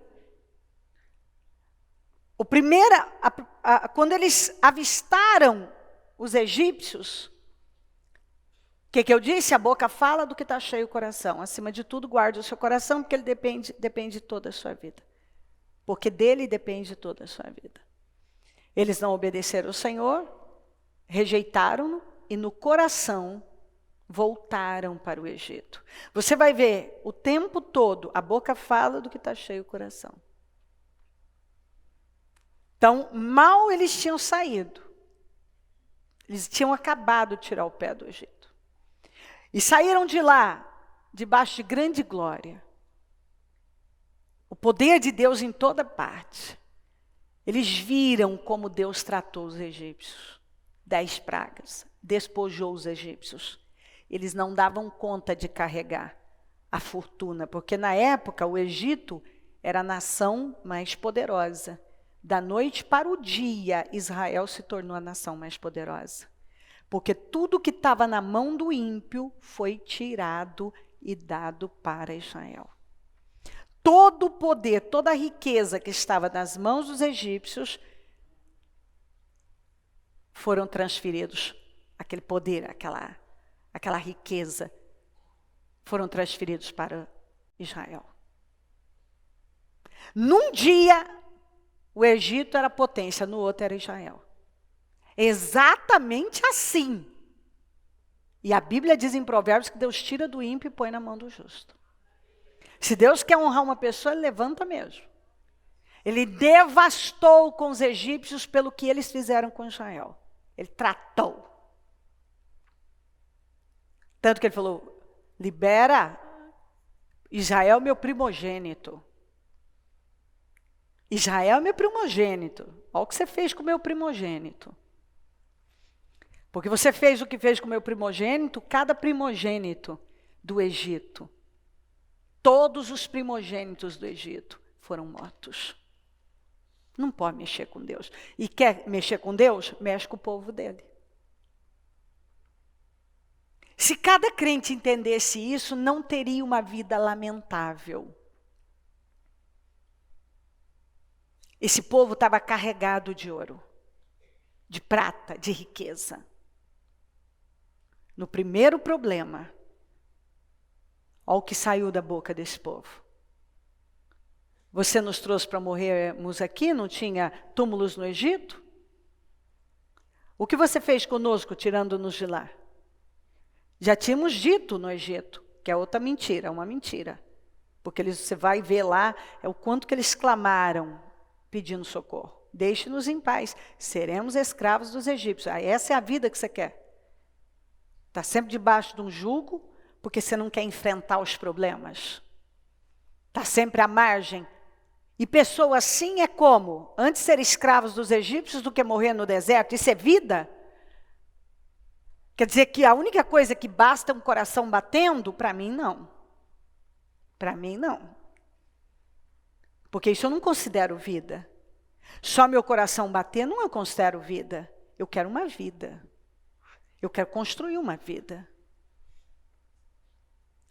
Quando eles avistaram os egípcios, o que eu disse? A boca fala do que está cheio o coração. Acima de tudo, guarde o seu coração, porque ele depende de toda a sua vida. Porque dele depende toda a sua vida. Eles não obedeceram ao Senhor, rejeitaram-no, e no coração voltaram para o Egito. Você vai ver o tempo todo, a boca fala do que está cheio o coração. Então, mal eles tinham saído. Eles tinham acabado de tirar o pé do Egito. E saíram de lá, debaixo de grande glória. O poder de Deus em toda parte. Eles viram como Deus tratou os egípcios. 10 pragas. Despojou os egípcios. Eles não davam conta de carregar a fortuna, porque na época o Egito era a nação mais poderosa. Da noite para o dia, Israel se tornou a nação mais poderosa. Porque tudo que estava na mão do ímpio foi tirado e dado para Israel. Todo o poder, toda a riqueza que estava nas mãos dos egípcios foram transferidos. Aquele poder, aquela riqueza, foram transferidos para Israel. Num dia, o Egito era potência, no outro era Israel. Exatamente assim. E a Bíblia diz em Provérbios que Deus tira do ímpio e põe na mão do justo. Se Deus quer honrar uma pessoa, Ele levanta mesmo. Ele devastou com os egípcios pelo que eles fizeram com Israel. Ele tratou. Tanto que ele falou: libera Israel, meu primogênito. Israel é meu primogênito. Olha o que você fez com o meu primogênito. Porque você fez o que fez com o meu primogênito, cada primogênito do Egito. Todos os primogênitos do Egito foram mortos. Não pode mexer com Deus. E quer mexer com Deus? Mexe com o povo dele. Se cada crente entendesse isso, não teria uma vida lamentável. Esse povo estava carregado de ouro, de prata, de riqueza. No primeiro problema, olha o que saiu da boca desse povo. Você nos trouxe para morrermos aqui, não tinha túmulos no Egito? O que você fez conosco, tirando-nos de lá? Já tínhamos dito no Egito, que é outra mentira, uma mentira. Porque você vai ver lá, é o quanto que eles clamaram, pedindo socorro. Deixe-nos em paz, seremos escravos dos egípcios. Essa é a vida que você quer. Está sempre debaixo de um jugo, porque você não quer enfrentar os problemas. Está sempre à margem. E pessoa assim é como? Antes ser escravos dos egípcios do que morrer no deserto. Isso é vida? Quer dizer que a única coisa que basta é um coração batendo? Para mim, não. Para mim, não. Porque isso eu não considero vida. Só meu coração bater não eu considero vida. Eu quero uma vida. Eu quero construir uma vida.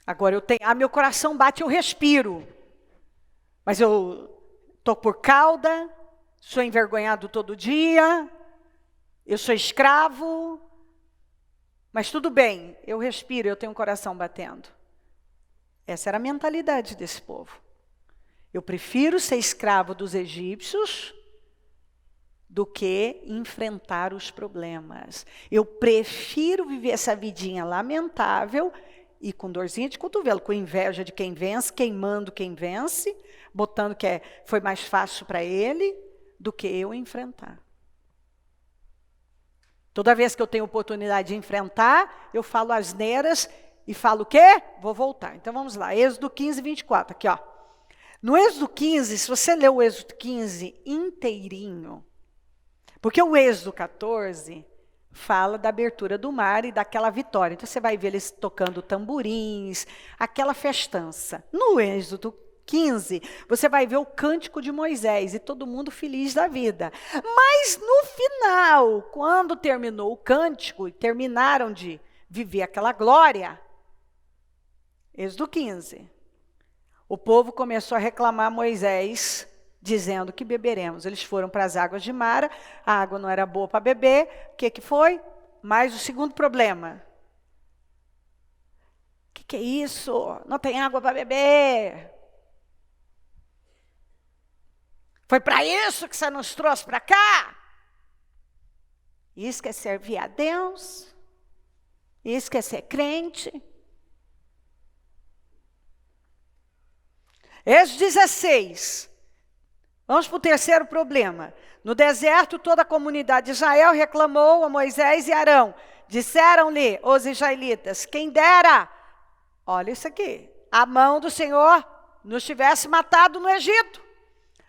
Agora eu tenho, meu coração bate, eu respiro. Mas eu estou por cauda, sou envergonhado todo dia, eu sou escravo, mas tudo bem, eu respiro, eu tenho um coração batendo. Essa era a mentalidade desse povo. Eu prefiro ser escravo dos egípcios do que enfrentar os problemas. Eu prefiro viver essa vidinha lamentável e com dorzinha de cotovelo, com inveja de quem vence, queimando quem vence, botando que foi mais fácil para ele, do que eu enfrentar. Toda vez que eu tenho oportunidade de enfrentar, eu falo asneiras e falo o quê? Vou voltar. Então vamos lá, Êxodo 15, 24, aqui ó. No Êxodo 15, se você ler o Êxodo 15 inteirinho, porque o Êxodo 14 fala da abertura do mar e daquela vitória. Então você vai ver eles tocando tamborins, aquela festança. No Êxodo 15, você vai ver o cântico de Moisés e todo mundo feliz da vida. Mas no final, quando terminou o cântico e terminaram de viver aquela glória, Êxodo 15, o povo começou a reclamar a Moisés, dizendo que beberemos. Eles foram para as águas de Mara, a água não era boa para beber. O que foi? Mais o segundo problema. O que é isso? Não tem água para beber. Foi para isso que você nos trouxe para cá? Isso quer servir a Deus? Isso quer ser crente? Êxodo 16. Vamos para o terceiro problema. No deserto, toda a comunidade de Israel reclamou a Moisés e Arão. Disseram-lhe os israelitas: quem dera, olha isso aqui, a mão do Senhor nos tivesse matado no Egito.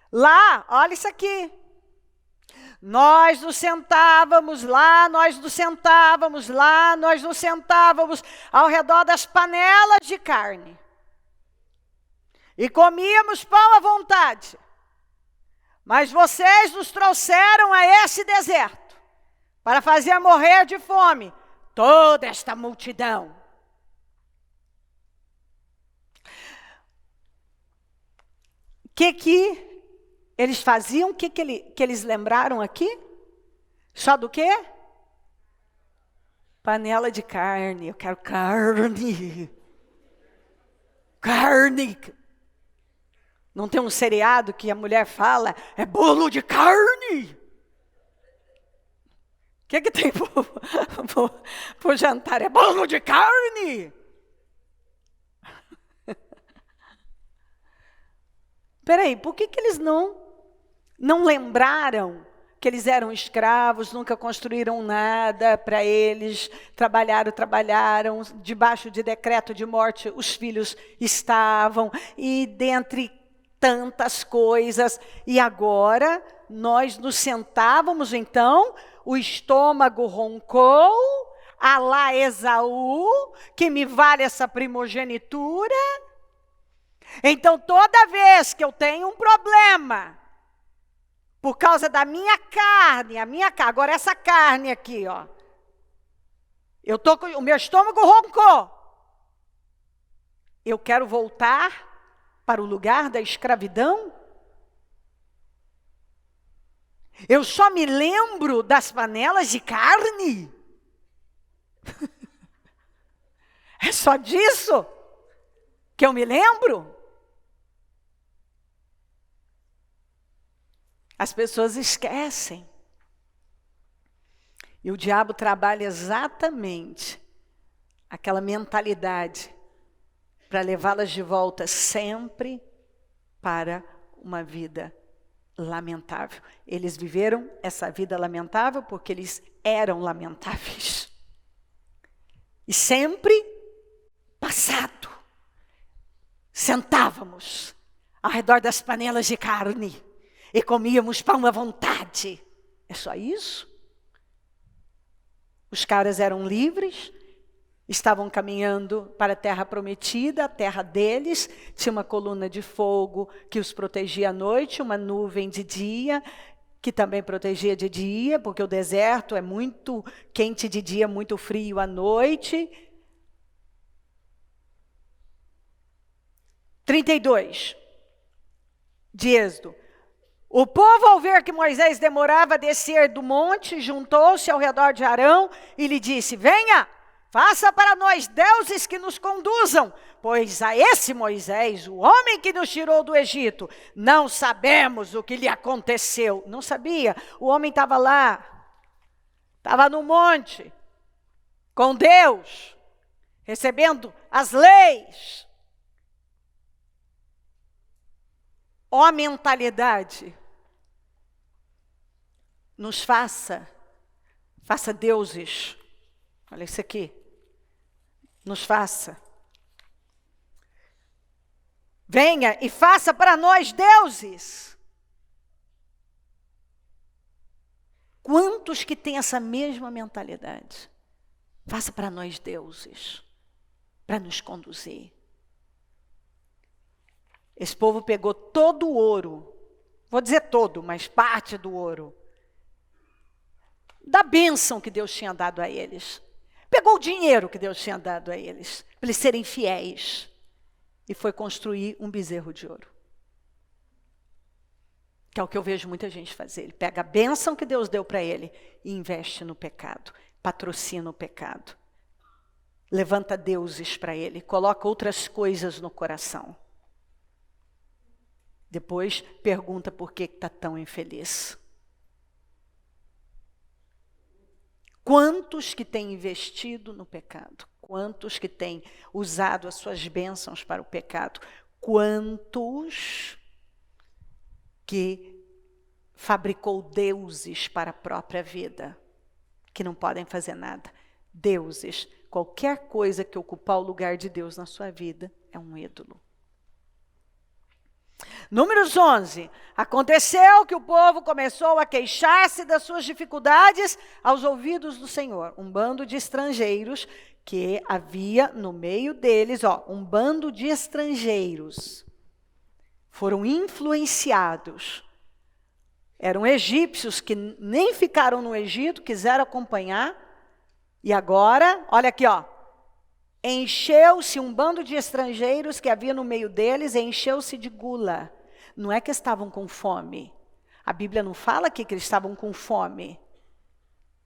Lá, olha isso aqui. Nós nos sentávamos lá, nós nos sentávamos lá, nós nos sentávamos ao redor das panelas de carne. E comíamos pão à vontade. Mas vocês nos trouxeram a esse deserto para fazer morrer de fome toda esta multidão. O que eles faziam? O que eles lembraram aqui? Só do quê? Panela de carne. Eu quero carne. Carne. Não tem um seriado que a mulher fala, é bolo de carne. O que tem pro jantar? É bolo de carne. Peraí, por que eles não lembraram que eles eram escravos, nunca construíram nada para eles, trabalharam, debaixo de decreto de morte os filhos estavam, e dentre tantas coisas, e agora nós nos sentávamos então, o estômago roncou, alá Esaú, que me vale essa primogenitura. Então toda vez que eu tenho um problema, por causa da minha carne, agora essa carne aqui, ó, o meu estômago roncou, eu quero voltar para o lugar da escravidão? Eu só me lembro das panelas de carne? É só disso que eu me lembro? As pessoas esquecem. E o diabo trabalha exatamente aquela mentalidade para levá-las de volta sempre para uma vida lamentável. Eles viveram essa vida lamentável porque eles eram lamentáveis. E sempre passado, sentávamos ao redor das panelas de carne e comíamos pão à vontade. É só isso? Os caras eram livres, estavam caminhando para a terra prometida, a terra deles. Tinha uma coluna de fogo que os protegia à noite, uma nuvem de dia, que também protegia de dia, porque o deserto é muito quente de dia, muito frio à noite. 32 de Êxodo. O povo, ao ver que Moisés demorava a descer do monte, juntou-se ao redor de Arão e lhe disse: venha, faça para nós deuses que nos conduzam, pois a esse Moisés, o homem que nos tirou do Egito, não sabemos o que lhe aconteceu. Não sabia, o homem estava lá, estava no monte, com Deus, recebendo as leis. Ó a mentalidade, nos faça deuses. Olha isso aqui, nos faça. Venha e faça para nós deuses. Quantos que têm essa mesma mentalidade? Faça para nós deuses, para nos conduzir. Esse povo pegou todo o ouro, vou dizer todo, mas parte do ouro, da bênção que Deus tinha dado a eles. Pegou o dinheiro que Deus tinha dado a eles, para eles serem fiéis, e foi construir um bezerro de ouro. Que é o que eu vejo muita gente fazer. Ele pega a bênção que Deus deu para ele e investe no pecado, patrocina o pecado, levanta deuses para ele, coloca outras coisas no coração. Depois pergunta por que está tão infeliz. Quantos que têm investido no pecado? Quantos que têm usado as suas bênçãos para o pecado? Quantos que fabricou deuses para a própria vida, que não podem fazer nada? Deuses, qualquer coisa que ocupar o lugar de Deus na sua vida é um ídolo. Números 11. Aconteceu que o povo começou a queixar-se das suas dificuldades aos ouvidos do Senhor. Um bando de estrangeiros que havia no meio deles, um bando de estrangeiros. Foram influenciados. Eram egípcios que nem ficaram no Egito, quiseram acompanhar. E agora, olha aqui, encheu-se um bando de estrangeiros que havia no meio deles, encheu-se de gula. Não é que estavam com fome. A Bíblia não fala aqui que eles estavam com fome.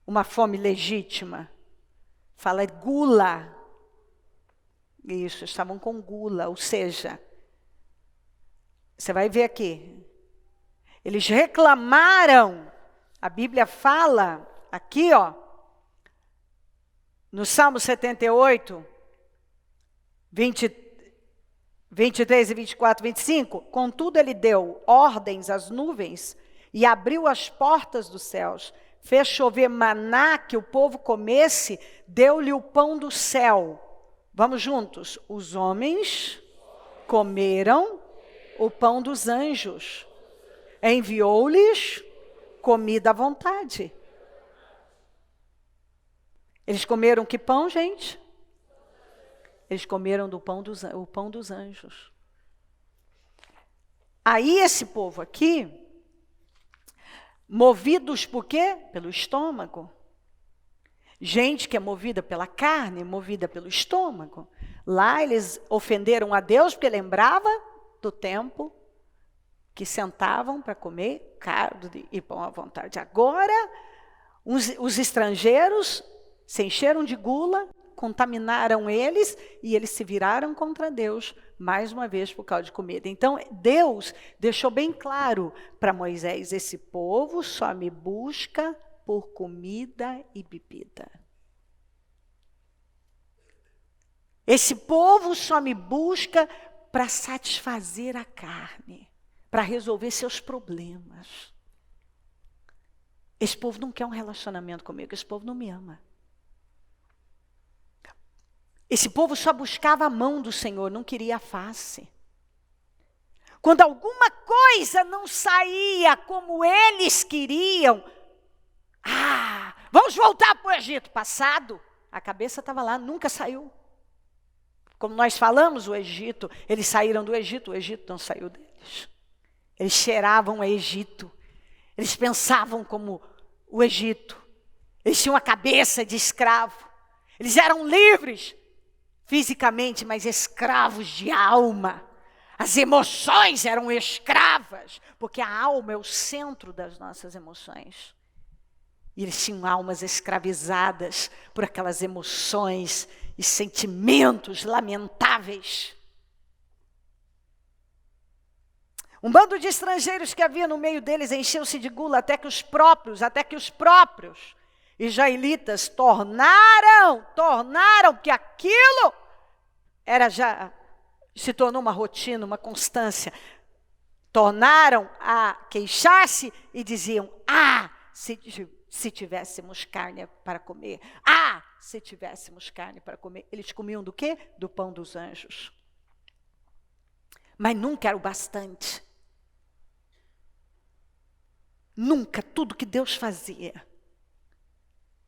Uma fome legítima. Fala gula. Isso, estavam com gula, ou seja, você vai ver aqui. Eles reclamaram. A Bíblia fala aqui, no Salmo 78, 23 e 24, 25, contudo ele deu ordens às nuvens e abriu as portas dos céus, fez chover maná que o povo comesse, deu-lhe o pão do céu. Vamos juntos. Os homens comeram o pão dos anjos, enviou-lhes comida à vontade. Eles comeram que pão, gente? Eles comeram o pão dos anjos. Aí esse povo aqui, movidos por quê? Pelo estômago. Gente que é movida pela carne, movida pelo estômago. Lá eles ofenderam a Deus porque lembrava do tempo que sentavam para comer carne e pão à vontade. Agora, os estrangeiros se encheram de gula, contaminaram eles e eles se viraram contra Deus, mais uma vez por causa de comida. Então, Deus deixou bem claro para Moisés: esse povo só me busca por comida e bebida. Esse povo só me busca para satisfazer a carne, para resolver seus problemas. Esse povo não quer um relacionamento comigo, esse povo não me ama. Esse povo só buscava a mão do Senhor, não queria a face. Quando alguma coisa não saía como eles queriam, vamos voltar para o Egito. Passado, a cabeça estava lá, nunca saiu. Como nós falamos, o Egito, eles saíram do Egito, o Egito não saiu deles. Eles cheiravam o Egito, eles pensavam como o Egito. Eles tinham a cabeça de escravo. Eles eram livres fisicamente, mas escravos de alma. As emoções eram escravas, porque a alma é o centro das nossas emoções. E eles tinham almas escravizadas por aquelas emoções e sentimentos lamentáveis. Um bando de estrangeiros que havia no meio deles encheu-se de gula até que os próprios israelitas tornaram, porque aquilo se tornou uma rotina, uma constância. Tornaram a queixar-se e diziam: se tivéssemos carne para comer. Se tivéssemos carne para comer. Eles comiam do quê? Do pão dos anjos. Mas nunca era o bastante. Nunca tudo que Deus fazia.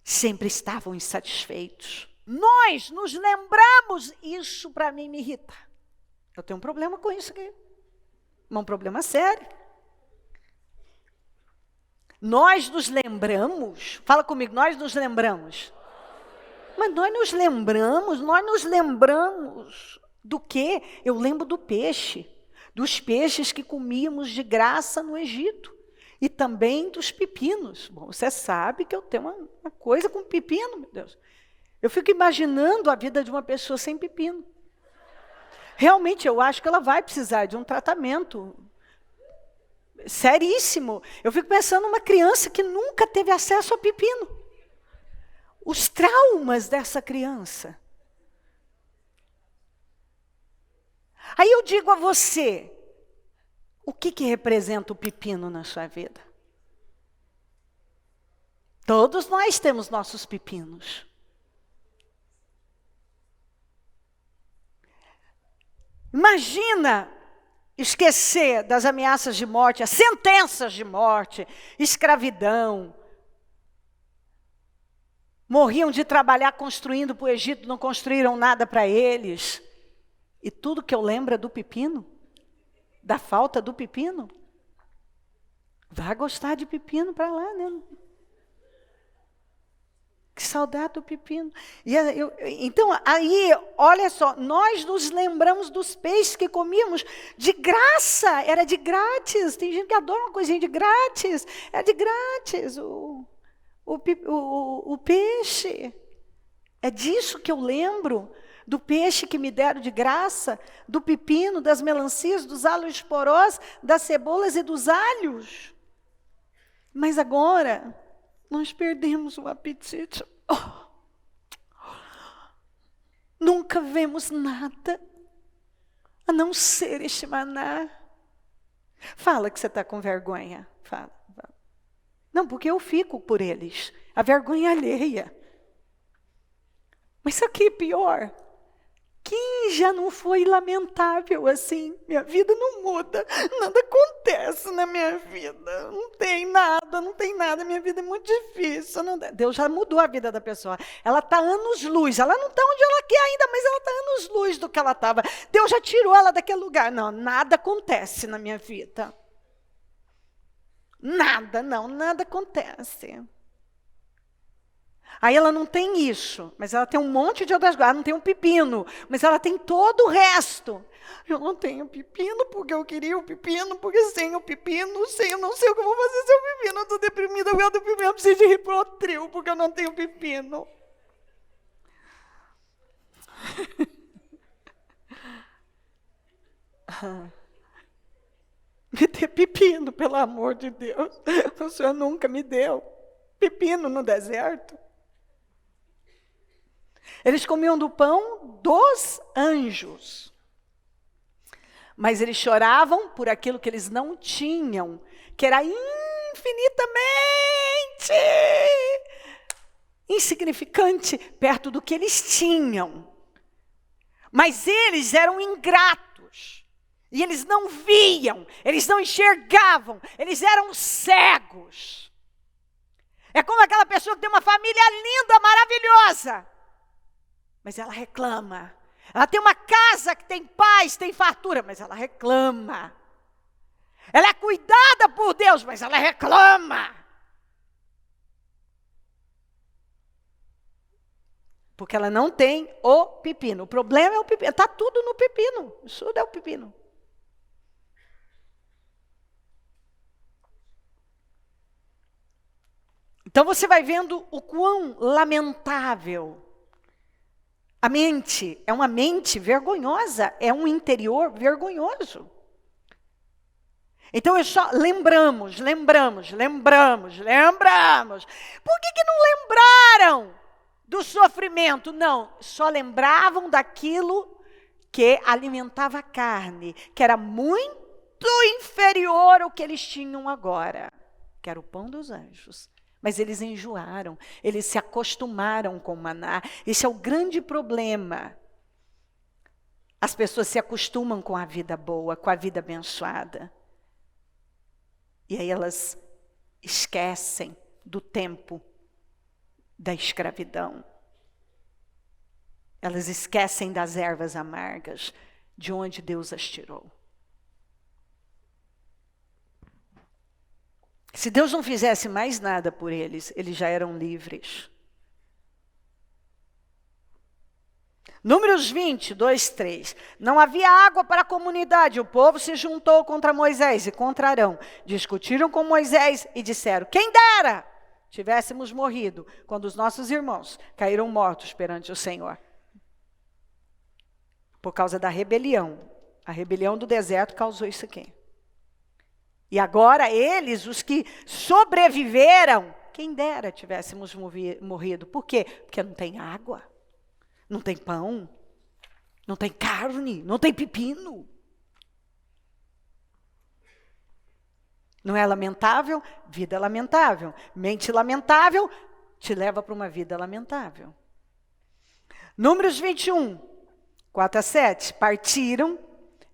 Sempre estavam insatisfeitos. Nós nos lembramos, isso para mim me irrita. Eu tenho um problema com isso aqui. Um problema sério. Nós nos lembramos, fala comigo, nós nos lembramos. Mas nós nos lembramos do quê? Eu lembro do peixe, dos peixes que comíamos de graça no Egito. E também dos pepinos. Bom, você sabe que eu tenho uma coisa com pepino, meu Deus. Eu fico imaginando a vida de uma pessoa sem pepino. Realmente, eu acho que ela vai precisar de um tratamento seríssimo. Eu fico pensando numa criança que nunca teve acesso a pepino. Os traumas dessa criança. Aí eu digo a você, o que representa o pepino na sua vida? Todos nós temos nossos pepinos. Imagina esquecer das ameaças de morte, as sentenças de morte, escravidão. Morriam de trabalhar construindo para o Egito, não construíram nada para eles. E tudo que eu lembro é do pepino, da falta do pepino. Vai gostar de pepino para lá, né? Que saudade do pepino. Então, aí, olha só, nós nos lembramos dos peixes que comíamos de graça, era de grátis. Tem gente que adora uma coisinha de grátis, é de grátis o peixe. É disso que eu lembro, do peixe que me deram de graça, do pepino, das melancias, dos alhos porós, das cebolas e dos alhos. Mas agora nós perdemos o apetite. Nunca vemos nada a não ser este maná. Fala que você está com vergonha. Fala. Não, porque eu fico por eles. A vergonha alheia. Mas isso aqui é pior. Quem já não foi lamentável assim? Minha vida não muda, nada acontece na minha vida, não tem nada, minha vida é muito difícil. Deus já mudou a vida da pessoa, ela está anos-luz, ela não está onde ela quer ainda, mas ela está anos-luz do que ela estava. Deus já tirou ela daquele lugar. Não, nada acontece na minha vida. Nada acontece. Aí ela não tem isso, mas ela tem um monte de outras coisas. Ela não tem um pepino, mas ela tem todo o resto. Eu não tenho pepino porque eu queria o pepino, porque sem o pepino, eu não sei o que eu vou fazer sem o pepino. Eu estou deprimida, eu do pepino, eu preciso de Rivotril porque eu não tenho pepino. Me dê pepino, pelo amor de Deus. O Senhor nunca me deu pepino no deserto. Eles comiam do pão dos anjos. Mas eles choravam por aquilo que eles não tinham, que era infinitamente insignificante perto do que eles tinham. Mas eles eram ingratos. E eles não viam, eles não enxergavam, eles eram cegos. É como aquela pessoa que tem uma família linda, maravilhosa, mas ela reclama. Ela tem uma casa que tem paz, tem fartura, mas ela reclama. Ela é cuidada por Deus, mas ela reclama. Porque ela não tem o pepino. O problema é o pepino. Está tudo no pepino. Isso é o pepino. Então você vai vendo o quão lamentável. A mente é uma mente vergonhosa, é um interior vergonhoso. Então lembramos. Por que não lembraram do sofrimento? Não, só lembravam daquilo que alimentava a carne, que era muito inferior ao que eles tinham agora, que era o pão dos anjos. Mas eles enjoaram, eles se acostumaram com o maná. Esse é o grande problema. As pessoas se acostumam com a vida boa, com a vida abençoada. E aí elas esquecem do tempo da escravidão. Elas esquecem das ervas amargas, de onde Deus as tirou. Se Deus não fizesse mais nada por eles, eles já eram livres. Números 20, 2, 3. Não havia água para a comunidade. O povo se juntou contra Moisés e contra Arão. Discutiram com Moisés e disseram: quem dera tivéssemos morrido quando os nossos irmãos caíram mortos perante o Senhor. Por causa da rebelião. A rebelião do deserto causou isso aqui. E agora eles, os que sobreviveram, quem dera tivéssemos morrido. Por quê? Porque não tem água, não tem pão, não tem carne, não tem pepino. Não é lamentável? Vida lamentável. Mente lamentável te leva para uma vida lamentável. Números 21, 4 a 7. Partiram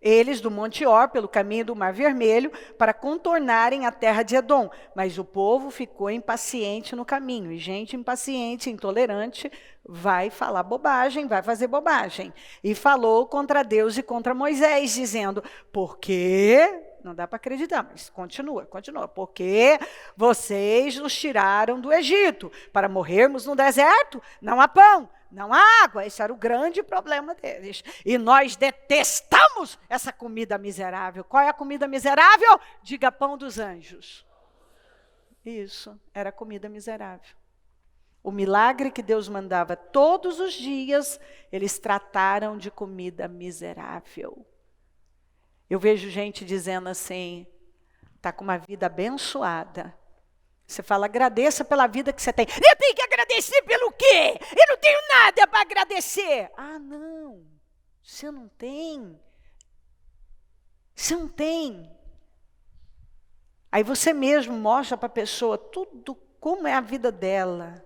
eles do Monte Or, pelo caminho do Mar Vermelho, para contornarem a terra de Edom. Mas o povo ficou impaciente no caminho. E gente impaciente, intolerante, vai falar bobagem, vai fazer bobagem. E falou contra Deus e contra Moisés, dizendo: por quê? Não dá para acreditar, mas continua. Porque vocês nos tiraram do Egito para morrermos no deserto? Não há pão, não há água. Esse era o grande problema deles. E nós detestamos essa comida miserável. Qual é a comida miserável? Diga: pão dos anjos. Isso, era comida miserável. O milagre que Deus mandava todos os dias, eles trataram de comida miserável. Eu vejo gente dizendo assim: está com uma vida abençoada. Você fala: agradeça pela vida que você tem. Eu tenho que agradecer pelo quê? Eu não tenho nada para agradecer. Ah, não. Você não tem. Você não tem. Aí você mesmo mostra para a pessoa tudo como é a vida dela.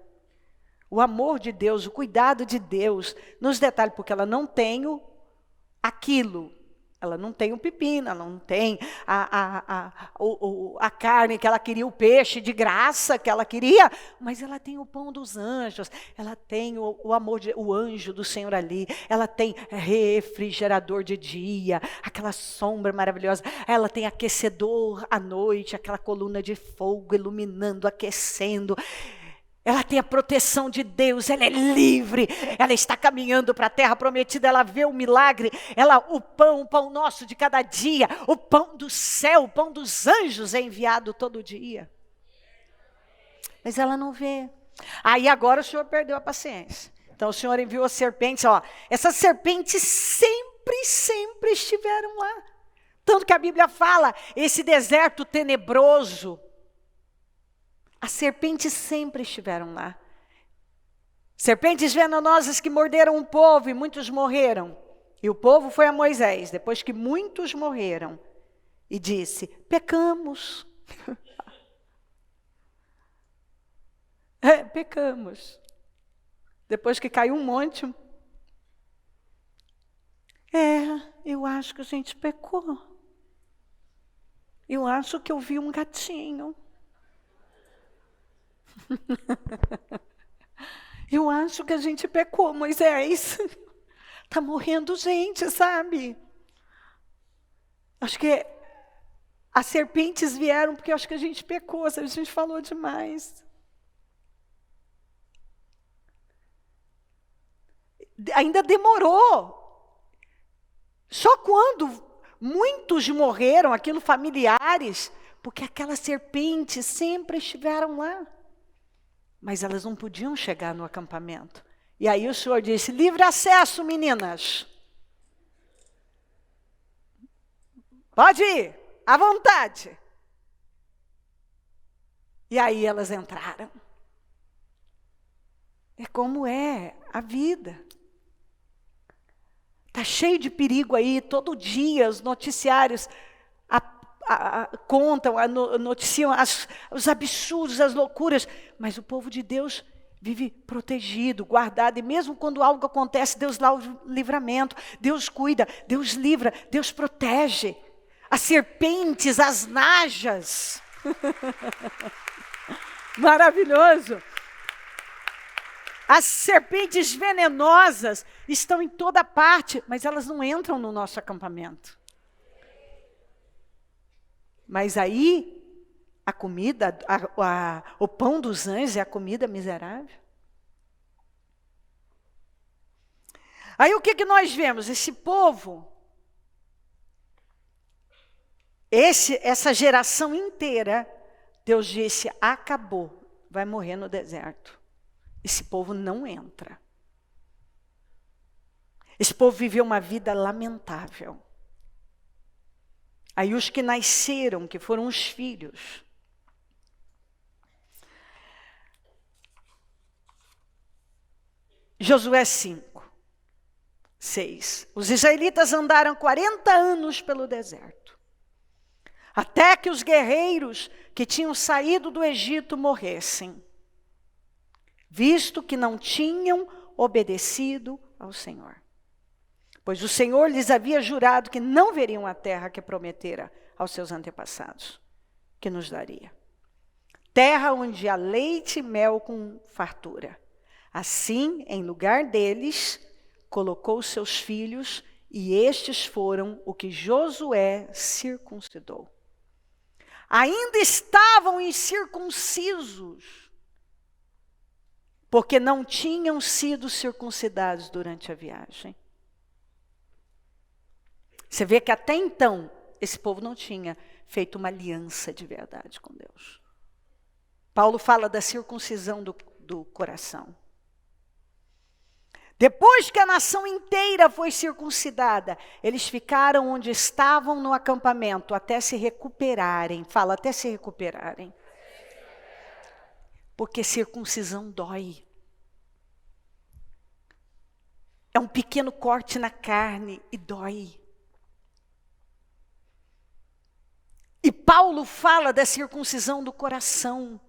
O amor de Deus, o cuidado de Deus. Nos detalhes, porque ela não tem aquilo. Ela não tem o pepino, ela não tem a carne que ela queria, o peixe de graça que ela queria, mas ela tem o pão dos anjos, ela tem o amor, o anjo do Senhor ali, ela tem refrigerador de dia, aquela sombra maravilhosa, ela tem aquecedor à noite, aquela coluna de fogo iluminando, aquecendo. Ela tem a proteção de Deus, ela é livre, ela está caminhando para a terra prometida, ela vê o milagre, o pão nosso de cada dia, o pão do céu, o pão dos anjos é enviado todo dia. Mas ela não vê. Aí agora o Senhor perdeu a paciência. Então o Senhor enviou as serpentes, essas serpentes sempre estiveram lá. Tanto que a Bíblia fala, esse deserto tenebroso, as serpentes sempre estiveram lá. Serpentes venenosas que morderam o povo e muitos morreram. E o povo foi a Moisés, depois que muitos morreram, e disse: pecamos. Pecamos. Depois que caiu um monte. Eu acho que a gente pecou. Eu acho que eu vi um gatinho. Eu acho que a gente pecou, Moisés. Está morrendo gente, sabe? Acho que as serpentes vieram porque eu acho que a gente pecou, sabe? A gente falou demais. Ainda demorou. Só quando muitos morreram, familiares, porque aquelas serpentes sempre estiveram lá. mas elas não podiam chegar no acampamento. E aí o Senhor disse, livre acesso, meninas. Pode ir, à vontade. E aí elas entraram. É como é a vida. Está cheio de perigo aí, todo dia os noticiários contam, noticiam os absurdos, as loucuras, mas o povo de Deus vive protegido, guardado, e mesmo quando algo acontece, Deus dá o livramento, Deus cuida, Deus livra, Deus protege. As serpentes, as najas. Maravilhoso. As serpentes venenosas estão em toda parte, mas elas não entram no nosso acampamento. Mas aí, a comida, o pão dos anjos é a comida miserável. Aí o que nós vemos? Esse povo, essa geração inteira, Deus disse, acabou, vai morrer no deserto. Esse povo não entra. Esse povo viveu uma vida lamentável. Aí os que nasceram, que foram os filhos. Josué 5, 6. Os israelitas andaram 40 anos pelo deserto, até que os guerreiros que tinham saído do Egito morressem, visto que não tinham obedecido ao Senhor. Pois o Senhor lhes havia jurado que não veriam a terra que prometera aos seus antepassados, que nos daria. Terra onde há leite e mel com fartura. Assim, em lugar deles, colocou seus filhos, e estes foram o que Josué circuncidou. Ainda estavam incircuncisos, porque não tinham sido circuncidados durante a viagem. Você vê que até então, esse povo não tinha feito uma aliança de verdade com Deus. Paulo fala da circuncisão do coração. Depois que a nação inteira foi circuncidada, eles ficaram onde estavam no acampamento, até se recuperarem. Fala, até se recuperarem. Porque circuncisão dói. É um pequeno corte na carne e dói. E Paulo fala da circuncisão do coração.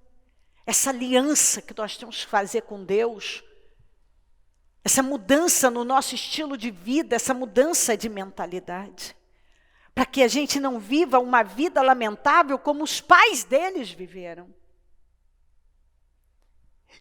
Essa aliança que nós temos que fazer com Deus. Essa mudança no nosso estilo de vida, essa mudança de mentalidade. Para que a gente não viva uma vida lamentável como os pais deles viveram.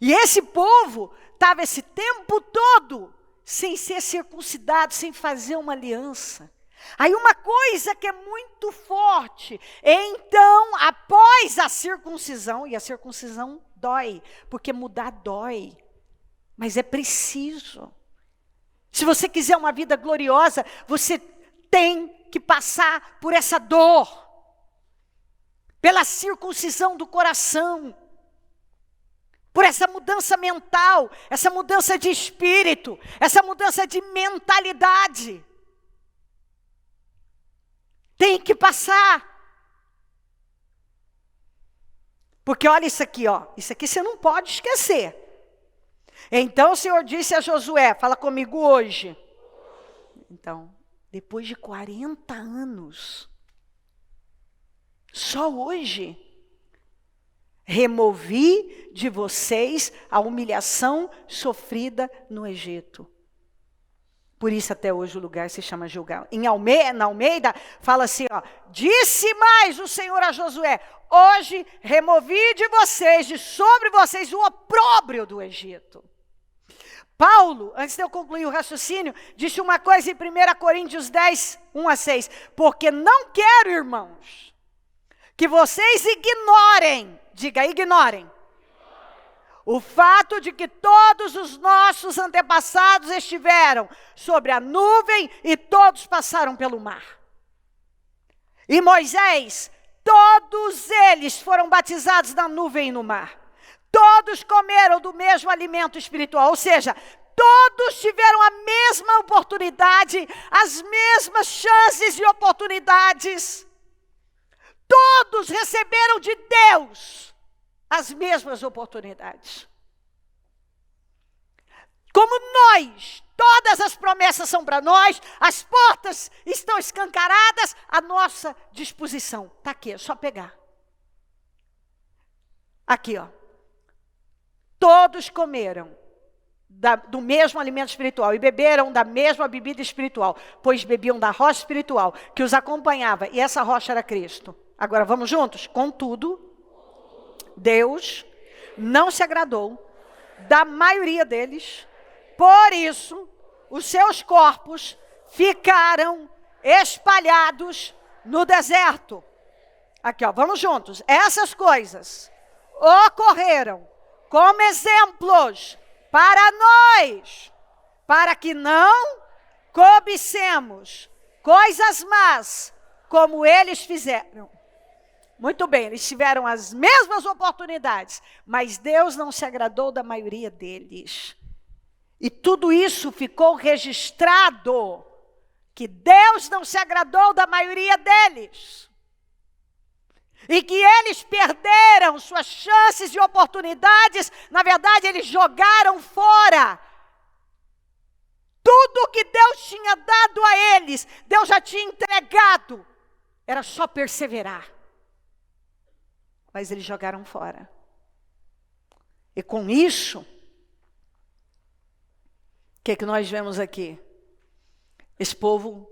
E esse povo estava esse tempo todo sem ser circuncidado, sem fazer uma aliança. Aí uma coisa que é muito forte, então após a circuncisão, e a circuncisão dói, porque mudar dói, mas é preciso. Se você quiser uma vida gloriosa, você tem que passar por essa dor, pela circuncisão do coração, por essa mudança mental, essa mudança de espírito, essa mudança de mentalidade. Tem que passar. Porque olha isso aqui, ó. Isso aqui você não pode esquecer. Então o Senhor disse a Josué, fala comigo hoje. Então, depois de 40 anos, só hoje, removi de vocês a humilhação sofrida no Egito. Por isso até hoje o lugar se chama Gilgal. Na Almeida fala assim, ó, disse mais o Senhor a Josué, hoje removi de vocês, de sobre vocês o opróbrio do Egito. Paulo, antes de eu concluir o raciocínio, disse uma coisa em 1 Coríntios 10, 1-6. Porque não quero, irmãos, que vocês ignorem, diga ignorem, o fato de que todos os nossos antepassados estiveram sobre a nuvem e todos passaram pelo mar. E Moisés, todos eles foram batizados na nuvem e no mar. Todos comeram do mesmo alimento espiritual, ou seja, todos tiveram a mesma oportunidade, as mesmas chances e oportunidades. Todos receberam de Deus as mesmas oportunidades. Como nós, todas as promessas são para nós, as portas estão escancaradas à nossa disposição. Está aqui, é só pegar. Aqui, ó. Todos comeram do mesmo alimento espiritual e beberam da mesma bebida espiritual, pois bebiam da rocha espiritual que os acompanhava, e essa rocha era Cristo. Agora vamos juntos? Contudo, Deus não se agradou da maioria deles, por isso os seus corpos ficaram espalhados no deserto. Aqui, ó, vamos juntos. Essas coisas ocorreram como exemplos para nós, para que não cobicemos coisas más como eles fizeram. Muito bem, eles tiveram as mesmas oportunidades, mas Deus não se agradou da maioria deles. E tudo isso ficou registrado, que Deus não se agradou da maioria deles. E que eles perderam suas chances e oportunidades, na verdade eles jogaram fora tudo que Deus tinha dado a eles. Deus já tinha entregado, era só perseverar. Mas eles jogaram fora. E com isso, o que nós vemos aqui? Esse povo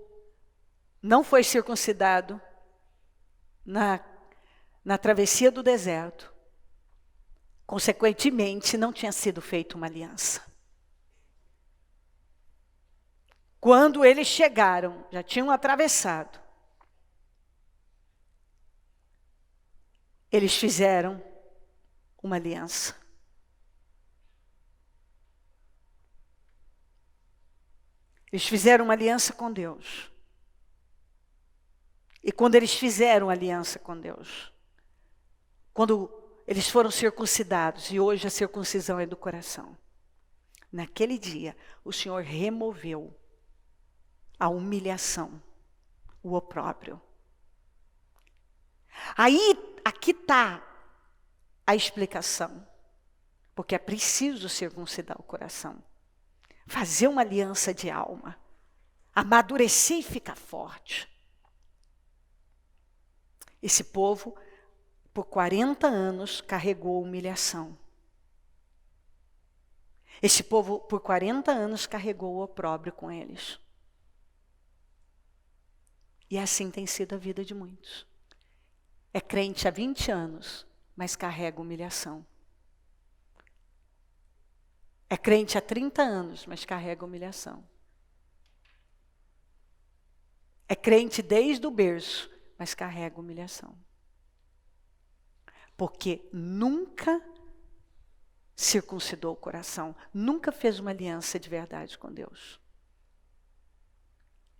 não foi circuncidado na travessia do deserto. Consequentemente, não tinha sido feita uma aliança. Quando eles chegaram, já tinham atravessado. Eles fizeram uma aliança. Eles fizeram uma aliança com Deus. E quando eles fizeram aliança com Deus, quando eles foram circuncidados, e hoje a circuncisão é do coração, naquele dia o Senhor removeu a humilhação, o opróbrio. Aí, aqui está a explicação, porque é preciso circuncidar o coração, fazer uma aliança de alma, amadurecer e ficar forte. Esse povo, por 40 anos, carregou humilhação. Esse povo, por 40 anos, carregou o opróbrio com eles. E assim tem sido a vida de muitos. É crente há 20 anos, mas carrega humilhação. É crente há 30 anos, mas carrega humilhação. É crente desde o berço, mas carrega humilhação. Porque nunca circuncidou o coração, nunca fez uma aliança de verdade com Deus.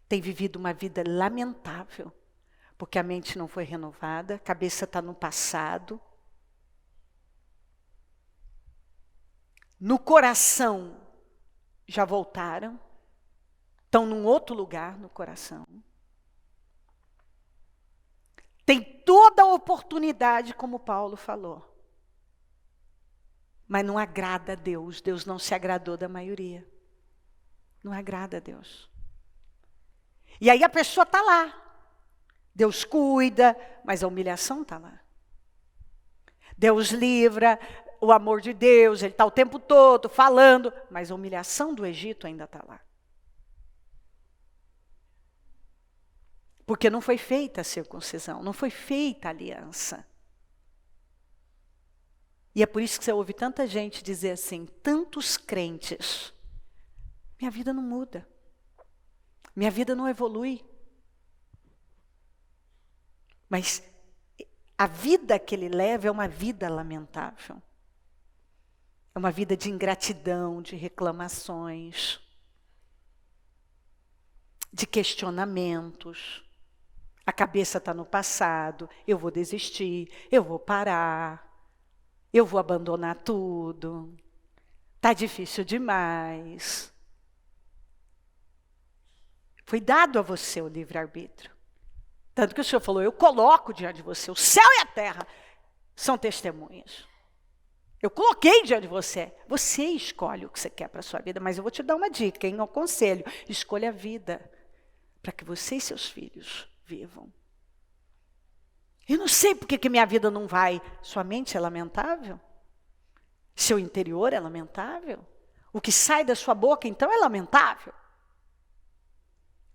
Tem vivido uma vida lamentável, porque a mente não foi renovada, a cabeça está no passado. No coração, já voltaram, estão num outro lugar no coração. Tem toda a oportunidade, como Paulo falou. Mas não agrada a Deus. Deus não se agradou da maioria. Não agrada a Deus. E aí a pessoa está lá. Deus cuida, mas a humilhação está lá. Deus livra, o amor de Deus, Ele está o tempo todo falando, mas a humilhação do Egito ainda está lá. Porque não foi feita a circuncisão, não foi feita a aliança. E é por isso que você ouve tanta gente dizer assim, tantos crentes, minha vida não muda, minha vida não evolui. Mas a vida que ele leva é uma vida lamentável. É uma vida de ingratidão, de reclamações, de questionamentos. A cabeça está no passado, eu vou desistir, eu vou parar. Eu vou abandonar tudo. Está difícil demais. Foi dado a você o livre-arbítrio. Tanto que o Senhor falou, eu coloco diante de você, o céu e a terra são testemunhas. Eu coloquei diante de você. Você escolhe o que você quer para a sua vida, mas eu vou te dar uma dica, hein? Um conselho. Escolha a vida para que você e seus filhos vivam. Eu não sei porque que minha vida não vai. Sua mente é lamentável? Seu interior é lamentável? O que sai da sua boca, então, é lamentável?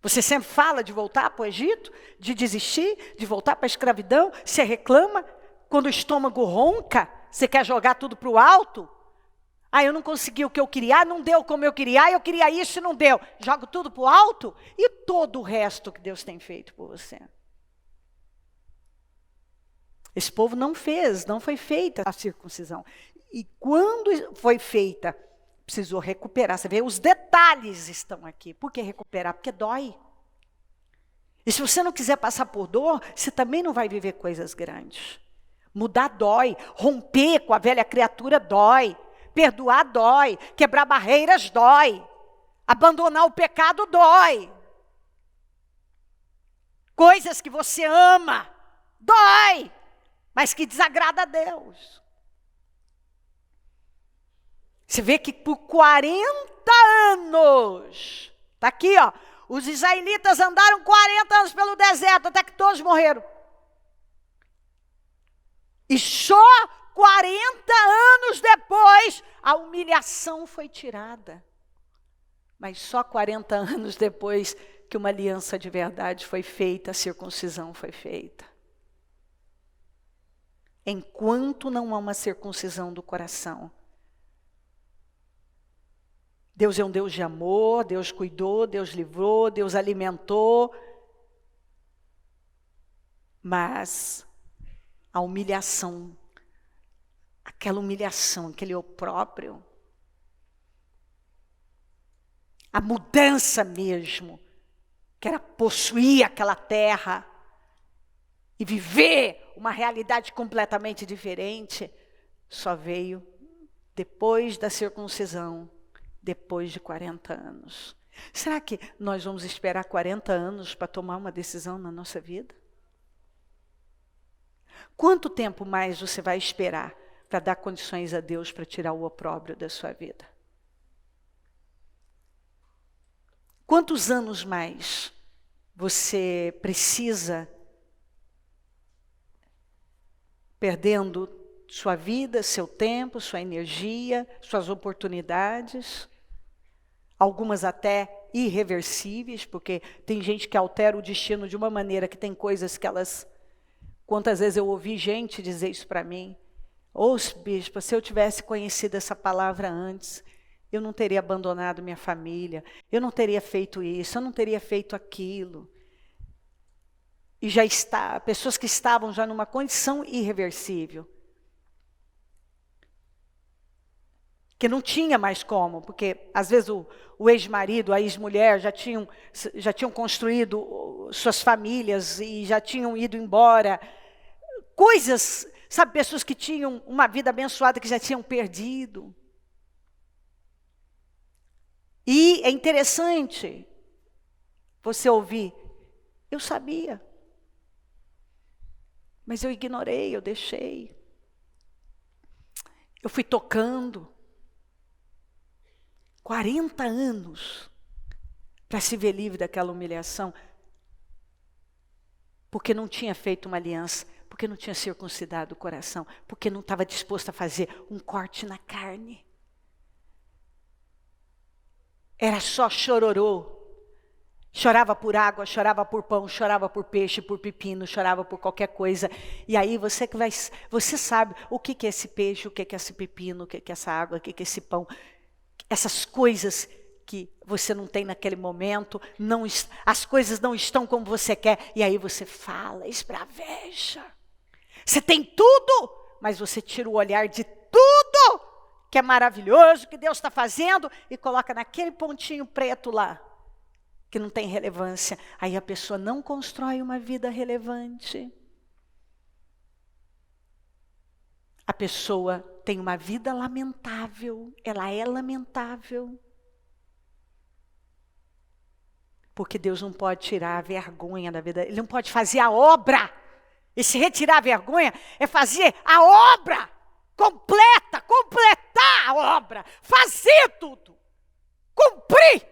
Você sempre fala de voltar para o Egito, de desistir, de voltar para a escravidão, você reclama, quando o estômago ronca, você quer jogar tudo para o alto? Ah, eu não consegui o que eu queria, não deu como eu queria isso e não deu. Jogo tudo para o alto e todo o resto que Deus tem feito por você. Esse povo não foi feita a circuncisão. E quando foi feita, precisou recuperar. Você vê, os detalhes estão aqui. Por que recuperar? Porque dói. E se você não quiser passar por dor, você também não vai viver coisas grandes. Mudar dói. Romper com a velha criatura dói. Perdoar dói. Quebrar barreiras dói. Abandonar o pecado dói. Coisas que você ama dói, mas que desagrada a Deus. Você vê que por 40 anos, está aqui, ó, os israelitas andaram 40 anos pelo deserto, até que todos morreram. E só 40 anos depois, a humilhação foi tirada. Mas só 40 anos depois que uma aliança de verdade foi feita, a circuncisão foi feita. Enquanto não há uma circuncisão do coração, Deus é um Deus de amor, Deus cuidou, Deus livrou, Deus alimentou. Mas a humilhação, aquele opróbrio, a mudança mesmo, que era possuir aquela terra e viver uma realidade completamente diferente, só veio depois da circuncisão. Depois de 40 anos. Será que nós vamos esperar 40 anos para tomar uma decisão na nossa vida? Quanto tempo mais você vai esperar para dar condições a Deus para tirar o opróbrio da sua vida? Quantos anos mais você precisa, perdendo sua vida, seu tempo, sua energia, suas oportunidades? Algumas até irreversíveis, porque tem gente que altera o destino de uma maneira que tem coisas que elas... Quantas vezes eu ouvi gente dizer isso para mim? Ô, bispo, se eu tivesse conhecido essa palavra antes, eu não teria abandonado minha família, eu não teria feito isso, eu não teria feito aquilo. E já está, pessoas que estavam já numa condição irreversível. Que não tinha mais como, porque às vezes o ex-marido, a ex-mulher já tinham construído suas famílias e já tinham ido embora. Coisas, sabe, pessoas que tinham uma vida abençoada que já tinham perdido. E é interessante você ouvir, eu sabia, mas eu ignorei, eu deixei. Eu fui tocando. 40 anos para se ver livre daquela humilhação, porque não tinha feito uma aliança, porque não tinha circuncidado o coração, porque não estava disposto a fazer um corte na carne. Era só chororô. Chorava por água, chorava por pão, chorava por peixe, por pepino, chorava por qualquer coisa. E aí você sabe o que é esse peixe, o que é esse pepino, o que é essa água, o que é esse pão. Essas coisas que você não tem naquele momento, as coisas não estão como você quer, e aí você fala, esbraveja. Você tem tudo, mas você tira o olhar de tudo que é maravilhoso, que Deus está fazendo, e coloca naquele pontinho preto lá, que não tem relevância. Aí a pessoa não constrói uma vida relevante. a pessoa tem uma vida lamentável, ela é lamentável. Porque Deus não pode tirar a vergonha da vida, Ele não pode fazer a obra. E se retirar a vergonha é fazer a obra completa, completar a obra, fazer tudo, cumprir.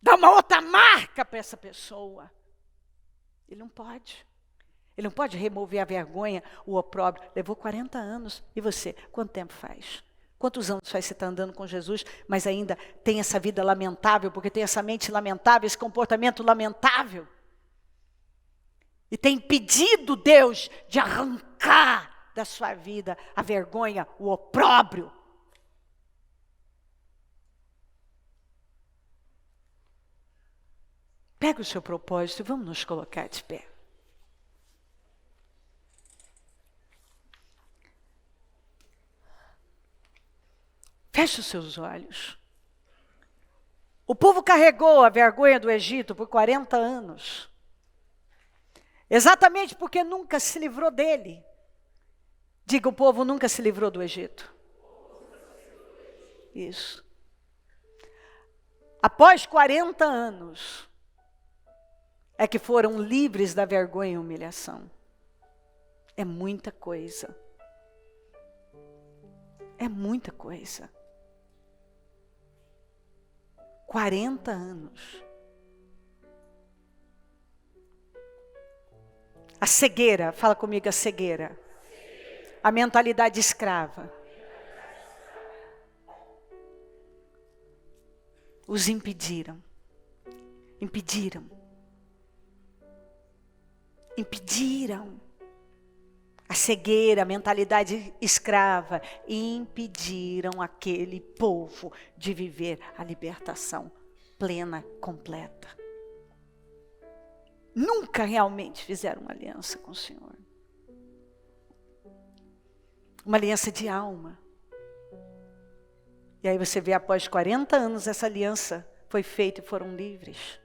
Dar uma outra marca para essa pessoa. Ele não pode. Ele não pode remover a vergonha, o opróbrio. Levou 40 anos. E você, quanto tempo faz? Quantos anos faz você estar andando com Jesus, mas ainda tem essa vida lamentável, porque tem essa mente lamentável, esse comportamento lamentável? E tem impedido Deus de arrancar da sua vida a vergonha, o opróbrio. Pega o seu propósito e vamos nos colocar de pé. Feche os seus olhos. O povo carregou a vergonha do Egito por 40 anos. Exatamente porque nunca se livrou dele. Diga, o povo nunca se livrou do Egito. Isso. Após 40 anos, é que foram livres da vergonha e humilhação. É muita coisa. É muita coisa. 40 anos. A cegueira, fala comigo, a cegueira. A mentalidade escrava. Os impediram. Impediram. A cegueira, a mentalidade escrava, impediram aquele povo de viver a libertação plena, completa. Nunca realmente fizeram uma aliança com o Senhor. Uma aliança de alma. E aí você vê, após 40 anos, essa aliança foi feita e foram livres.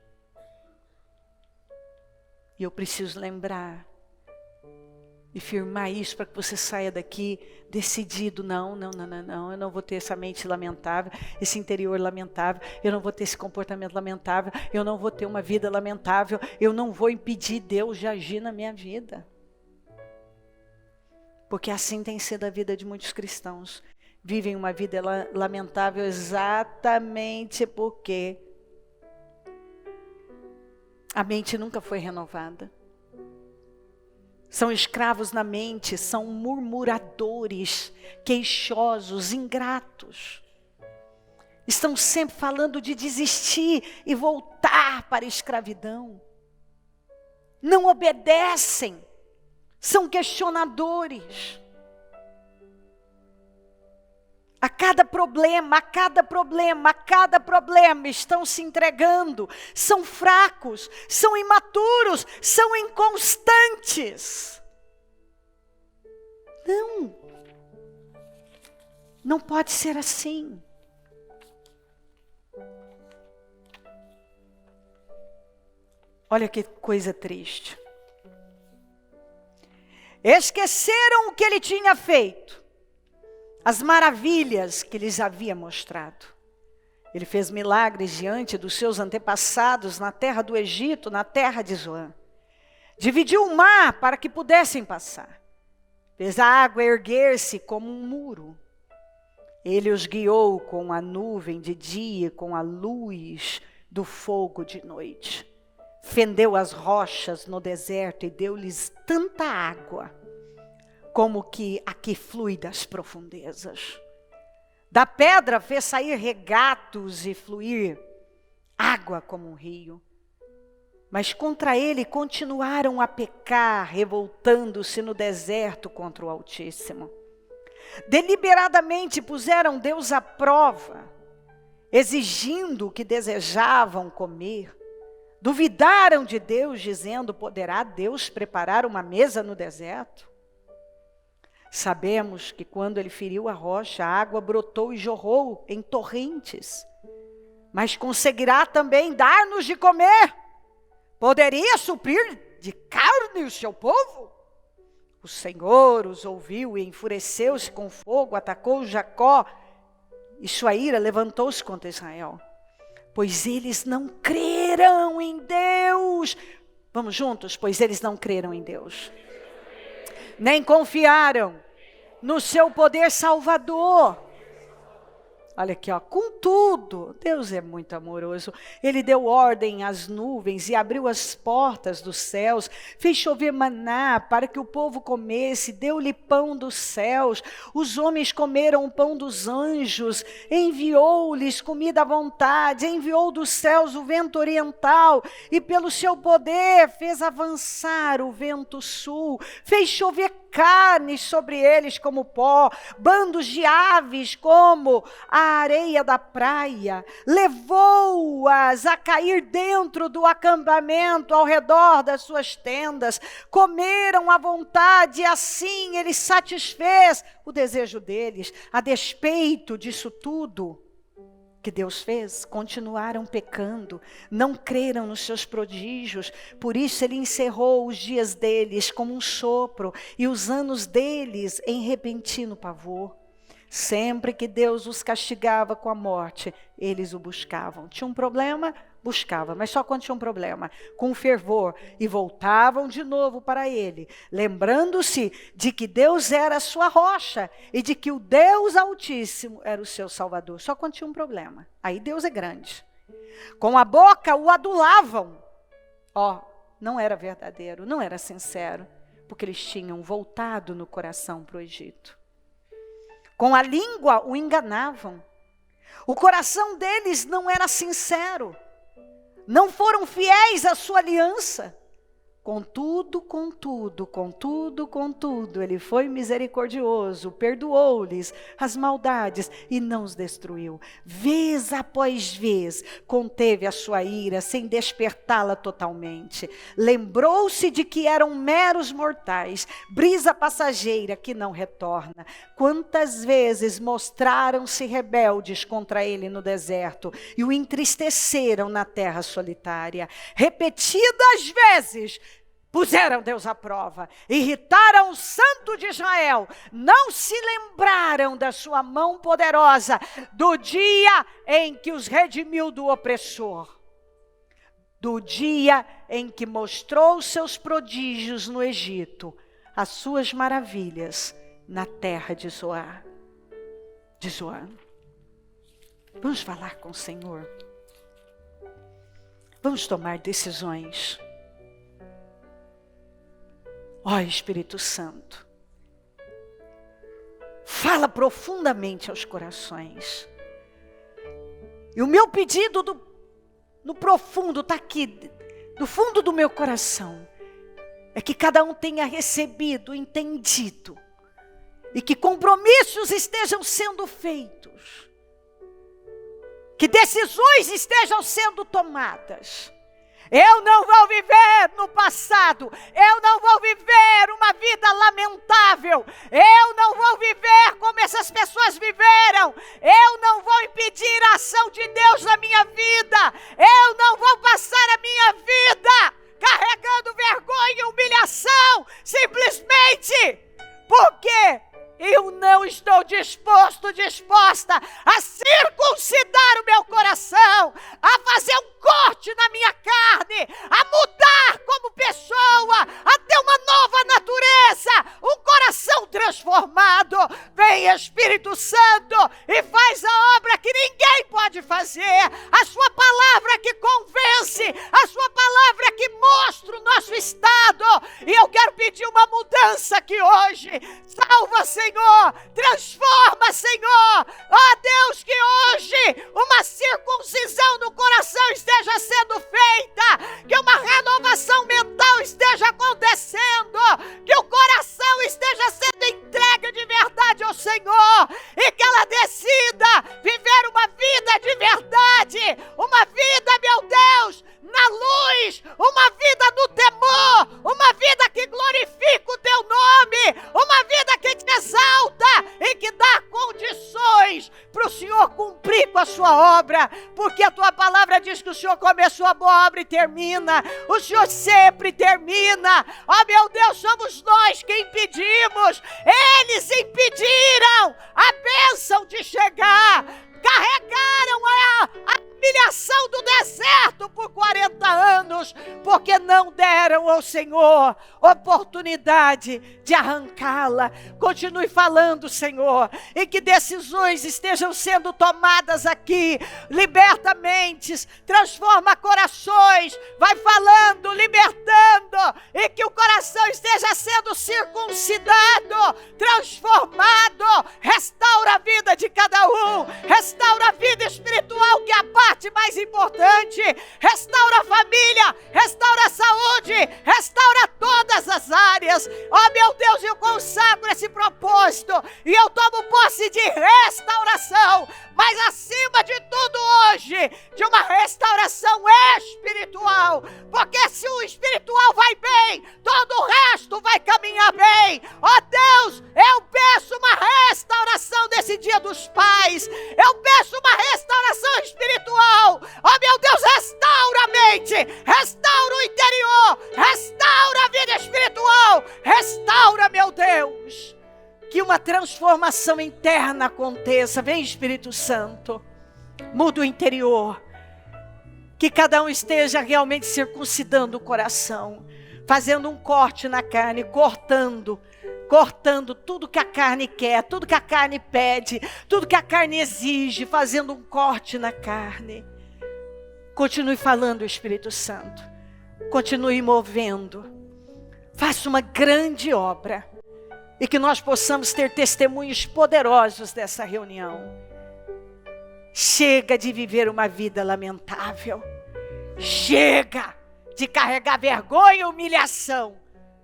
E eu preciso lembrar e firmar isso para que você saia daqui decidido. Não, eu não vou ter essa mente lamentável, esse interior lamentável, eu não vou ter esse comportamento lamentável, eu não vou ter uma vida lamentável, eu não vou impedir Deus de agir na minha vida. Porque assim tem sido a vida de muitos cristãos. Vivem uma vida lamentável exatamente porque a mente nunca foi renovada. São escravos na mente, são murmuradores, queixosos, ingratos. Estão sempre falando de desistir e voltar para a escravidão. Não obedecem, são questionadores. A cada problema estão se entregando, são fracos, são imaturos, são inconstantes. Não pode ser assim. Olha que coisa triste. Esqueceram o que ele tinha feito. As maravilhas que lhes havia mostrado. Ele fez milagres diante dos seus antepassados na terra do Egito, na terra de Zoan. Dividiu o mar para que pudessem passar. Fez a água erguer-se como um muro. Ele os guiou com a nuvem de dia, com a luz do fogo de noite. Fendeu as rochas no deserto e deu-lhes tanta água como que aqui flui das profundezas. Da pedra fez sair regatos e fluir água como um rio. Mas contra ele continuaram a pecar, revoltando-se no deserto contra o Altíssimo. Deliberadamente puseram Deus à prova, exigindo o que desejavam comer. Duvidaram de Deus, dizendo: poderá Deus preparar uma mesa no deserto? Sabemos que quando ele feriu a rocha, a água brotou e jorrou em torrentes. Mas conseguirá também dar-nos de comer? Poderia suprir de carne o seu povo? O Senhor os ouviu e enfureceu-se com fogo, atacou Jacó, e sua ira levantou-se contra Israel. Pois eles não creram em Deus. Vamos juntos? Pois eles não creram em Deus. Nem confiaram no seu poder salvador. Olha aqui, ó, contudo, Deus é muito amoroso. Ele deu ordem às nuvens e abriu as portas dos céus, fez chover maná para que o povo comesse, deu-lhe pão dos céus. Os homens comeram o pão dos anjos, enviou-lhes comida à vontade, enviou dos céus o vento oriental e pelo seu poder fez avançar o vento sul, fez chover carne sobre eles como pó, bandos de aves como a areia da praia, levou-as a cair dentro do acampamento ao redor das suas tendas, comeram à vontade e assim ele satisfez o desejo deles. A despeito disso tudo que Deus fez, continuaram pecando, não creram nos seus prodígios, por isso ele encerrou os dias deles como um sopro e os anos deles em repentino pavor. Sempre que Deus os castigava com a morte, eles o buscavam. Tinha um problema? Buscava, mas só quando tinha um problema, com fervor, e voltavam de novo para ele, lembrando-se de que Deus era a sua rocha e de que o Deus Altíssimo era o seu Salvador. Só quando tinha um problema. Aí Deus é grande. Com a boca o adulavam. Não era verdadeiro, não era sincero, porque eles tinham voltado no coração para o Egito. Com a língua o enganavam. O coração deles não era sincero. Não foram fiéis à sua aliança. Contudo, ele foi misericordioso, perdoou-lhes as maldades e não os destruiu. Vez após vez, conteve a sua ira sem despertá-la totalmente. Lembrou-se de que eram meros mortais, brisa passageira que não retorna. Quantas vezes mostraram-se rebeldes contra ele no deserto e o entristeceram na terra solitária. Repetidas vezes, puseram Deus à prova, irritaram o Santo de Israel, não se lembraram da sua mão poderosa, do dia em que os redimiu do opressor, do dia em que mostrou seus prodígios no Egito, as suas maravilhas na terra de Zoar. Vamos falar com o Senhor. Vamos tomar decisões. Espírito Santo, fala profundamente aos corações. E o meu pedido no profundo, está aqui, no fundo do meu coração, é que cada um tenha recebido, entendido, e que compromissos estejam sendo feitos, que decisões estejam sendo tomadas. Eu não vou viver no passado, eu não vou viver uma vida lamentável, eu não vou viver como essas pessoas viveram, eu não vou impedir a ação de Deus na minha vida, eu não vou passar a minha vida carregando vergonha e humilhação, simplesmente porque eu não estou disposta a circuncidar o meu coração, a fazer um corte na minha carne, a mudar como pessoa, a ter uma nova natureza, um coração transformado. Vem Espírito Santo e faz a obra que ninguém pode fazer, a sua palavra que convence, a sua palavra que mostra o nosso estado. E eu quero pedir uma mudança aqui hoje. Salva, Senhor, transforma, Senhor. Deus, que hoje uma circuncisão no coração esteja sendo feita, que uma renovação mental esteja acontecendo, que o coração esteja sendo entregue de verdade ao Senhor e que ela decida viver uma vida de verdade, uma vida, meu Deus, na luz, uma vida no temor, uma vida que glorifica o teu nome, uma vida que te exalta e que dá condições para o Senhor cumprir com a sua obra, porque a tua palavra diz que o Senhor começou a boa obra e termina, o Senhor sempre termina. Meu Deus, somos nós quem impedimos oportunidade de arrancá-la. Continue falando, Senhor, e que decisões estejam sendo tomadas aqui. Liberta mentes, transforma corações, vai falando, libertando, e que o coração esteja sendo circuncidado, transformado. Restaura a vida de cada um, restaura a vida espiritual, que é a parte mais importante. Restaura a família, restaura a saúde, restaura todas as áreas. Oh, meu Deus, eu consagro esse propósito e eu tomo posse de restauração, mas acima de tudo hoje, de uma restauração espiritual, porque se o espiritual vai bem, todo o resto vai caminhar bem. Oh Deus, eu peço uma restauração nesse Dia dos Pais, eu peço uma restauração espiritual. Oh meu Deus, restaura a mente, restaura o interior, restaura a vida espiritual, restaura, meu Deus, que uma transformação interna aconteça. Vem, Espírito Santo, muda o interior, que cada um esteja realmente circuncidando o coração, fazendo um corte na carne, cortando tudo que a carne quer, tudo que a carne pede, tudo que a carne exige, fazendo um corte na carne. Continue falando, Espírito Santo, continue movendo, faça uma grande obra, e que nós possamos ter testemunhos poderosos dessa reunião. Chega de viver uma vida lamentável, chega de carregar vergonha e humilhação,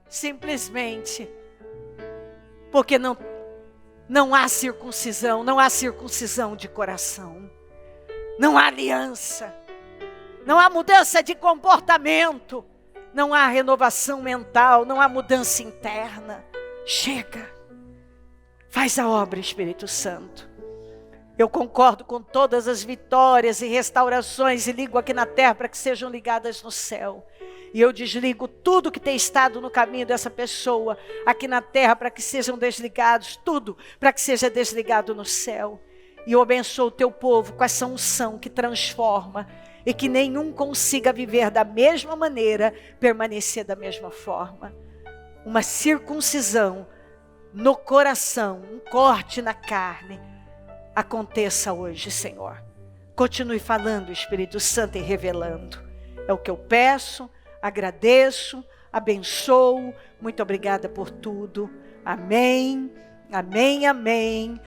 simplesmente porque não há circuncisão, não há circuncisão de coração, não há aliança, não há mudança de comportamento, não há renovação mental, não há mudança interna. Chega, faz a obra, Espírito Santo. Eu concordo com todas as vitórias e restaurações, e ligo aqui na terra para que sejam ligadas no céu. E eu desligo tudo que tem estado no caminho dessa pessoa aqui na terra, para que sejam desligados, tudo para que seja desligado no céu. E eu abençoo o teu povo com essa unção que transforma, e que nenhum consiga viver da mesma maneira, permanecer da mesma forma. Uma circuncisão no coração, um corte na carne, aconteça hoje, Senhor. Continue falando, Espírito Santo, e revelando. É o que eu peço, agradeço, abençoo. Muito obrigada por tudo. Amém, amém, amém.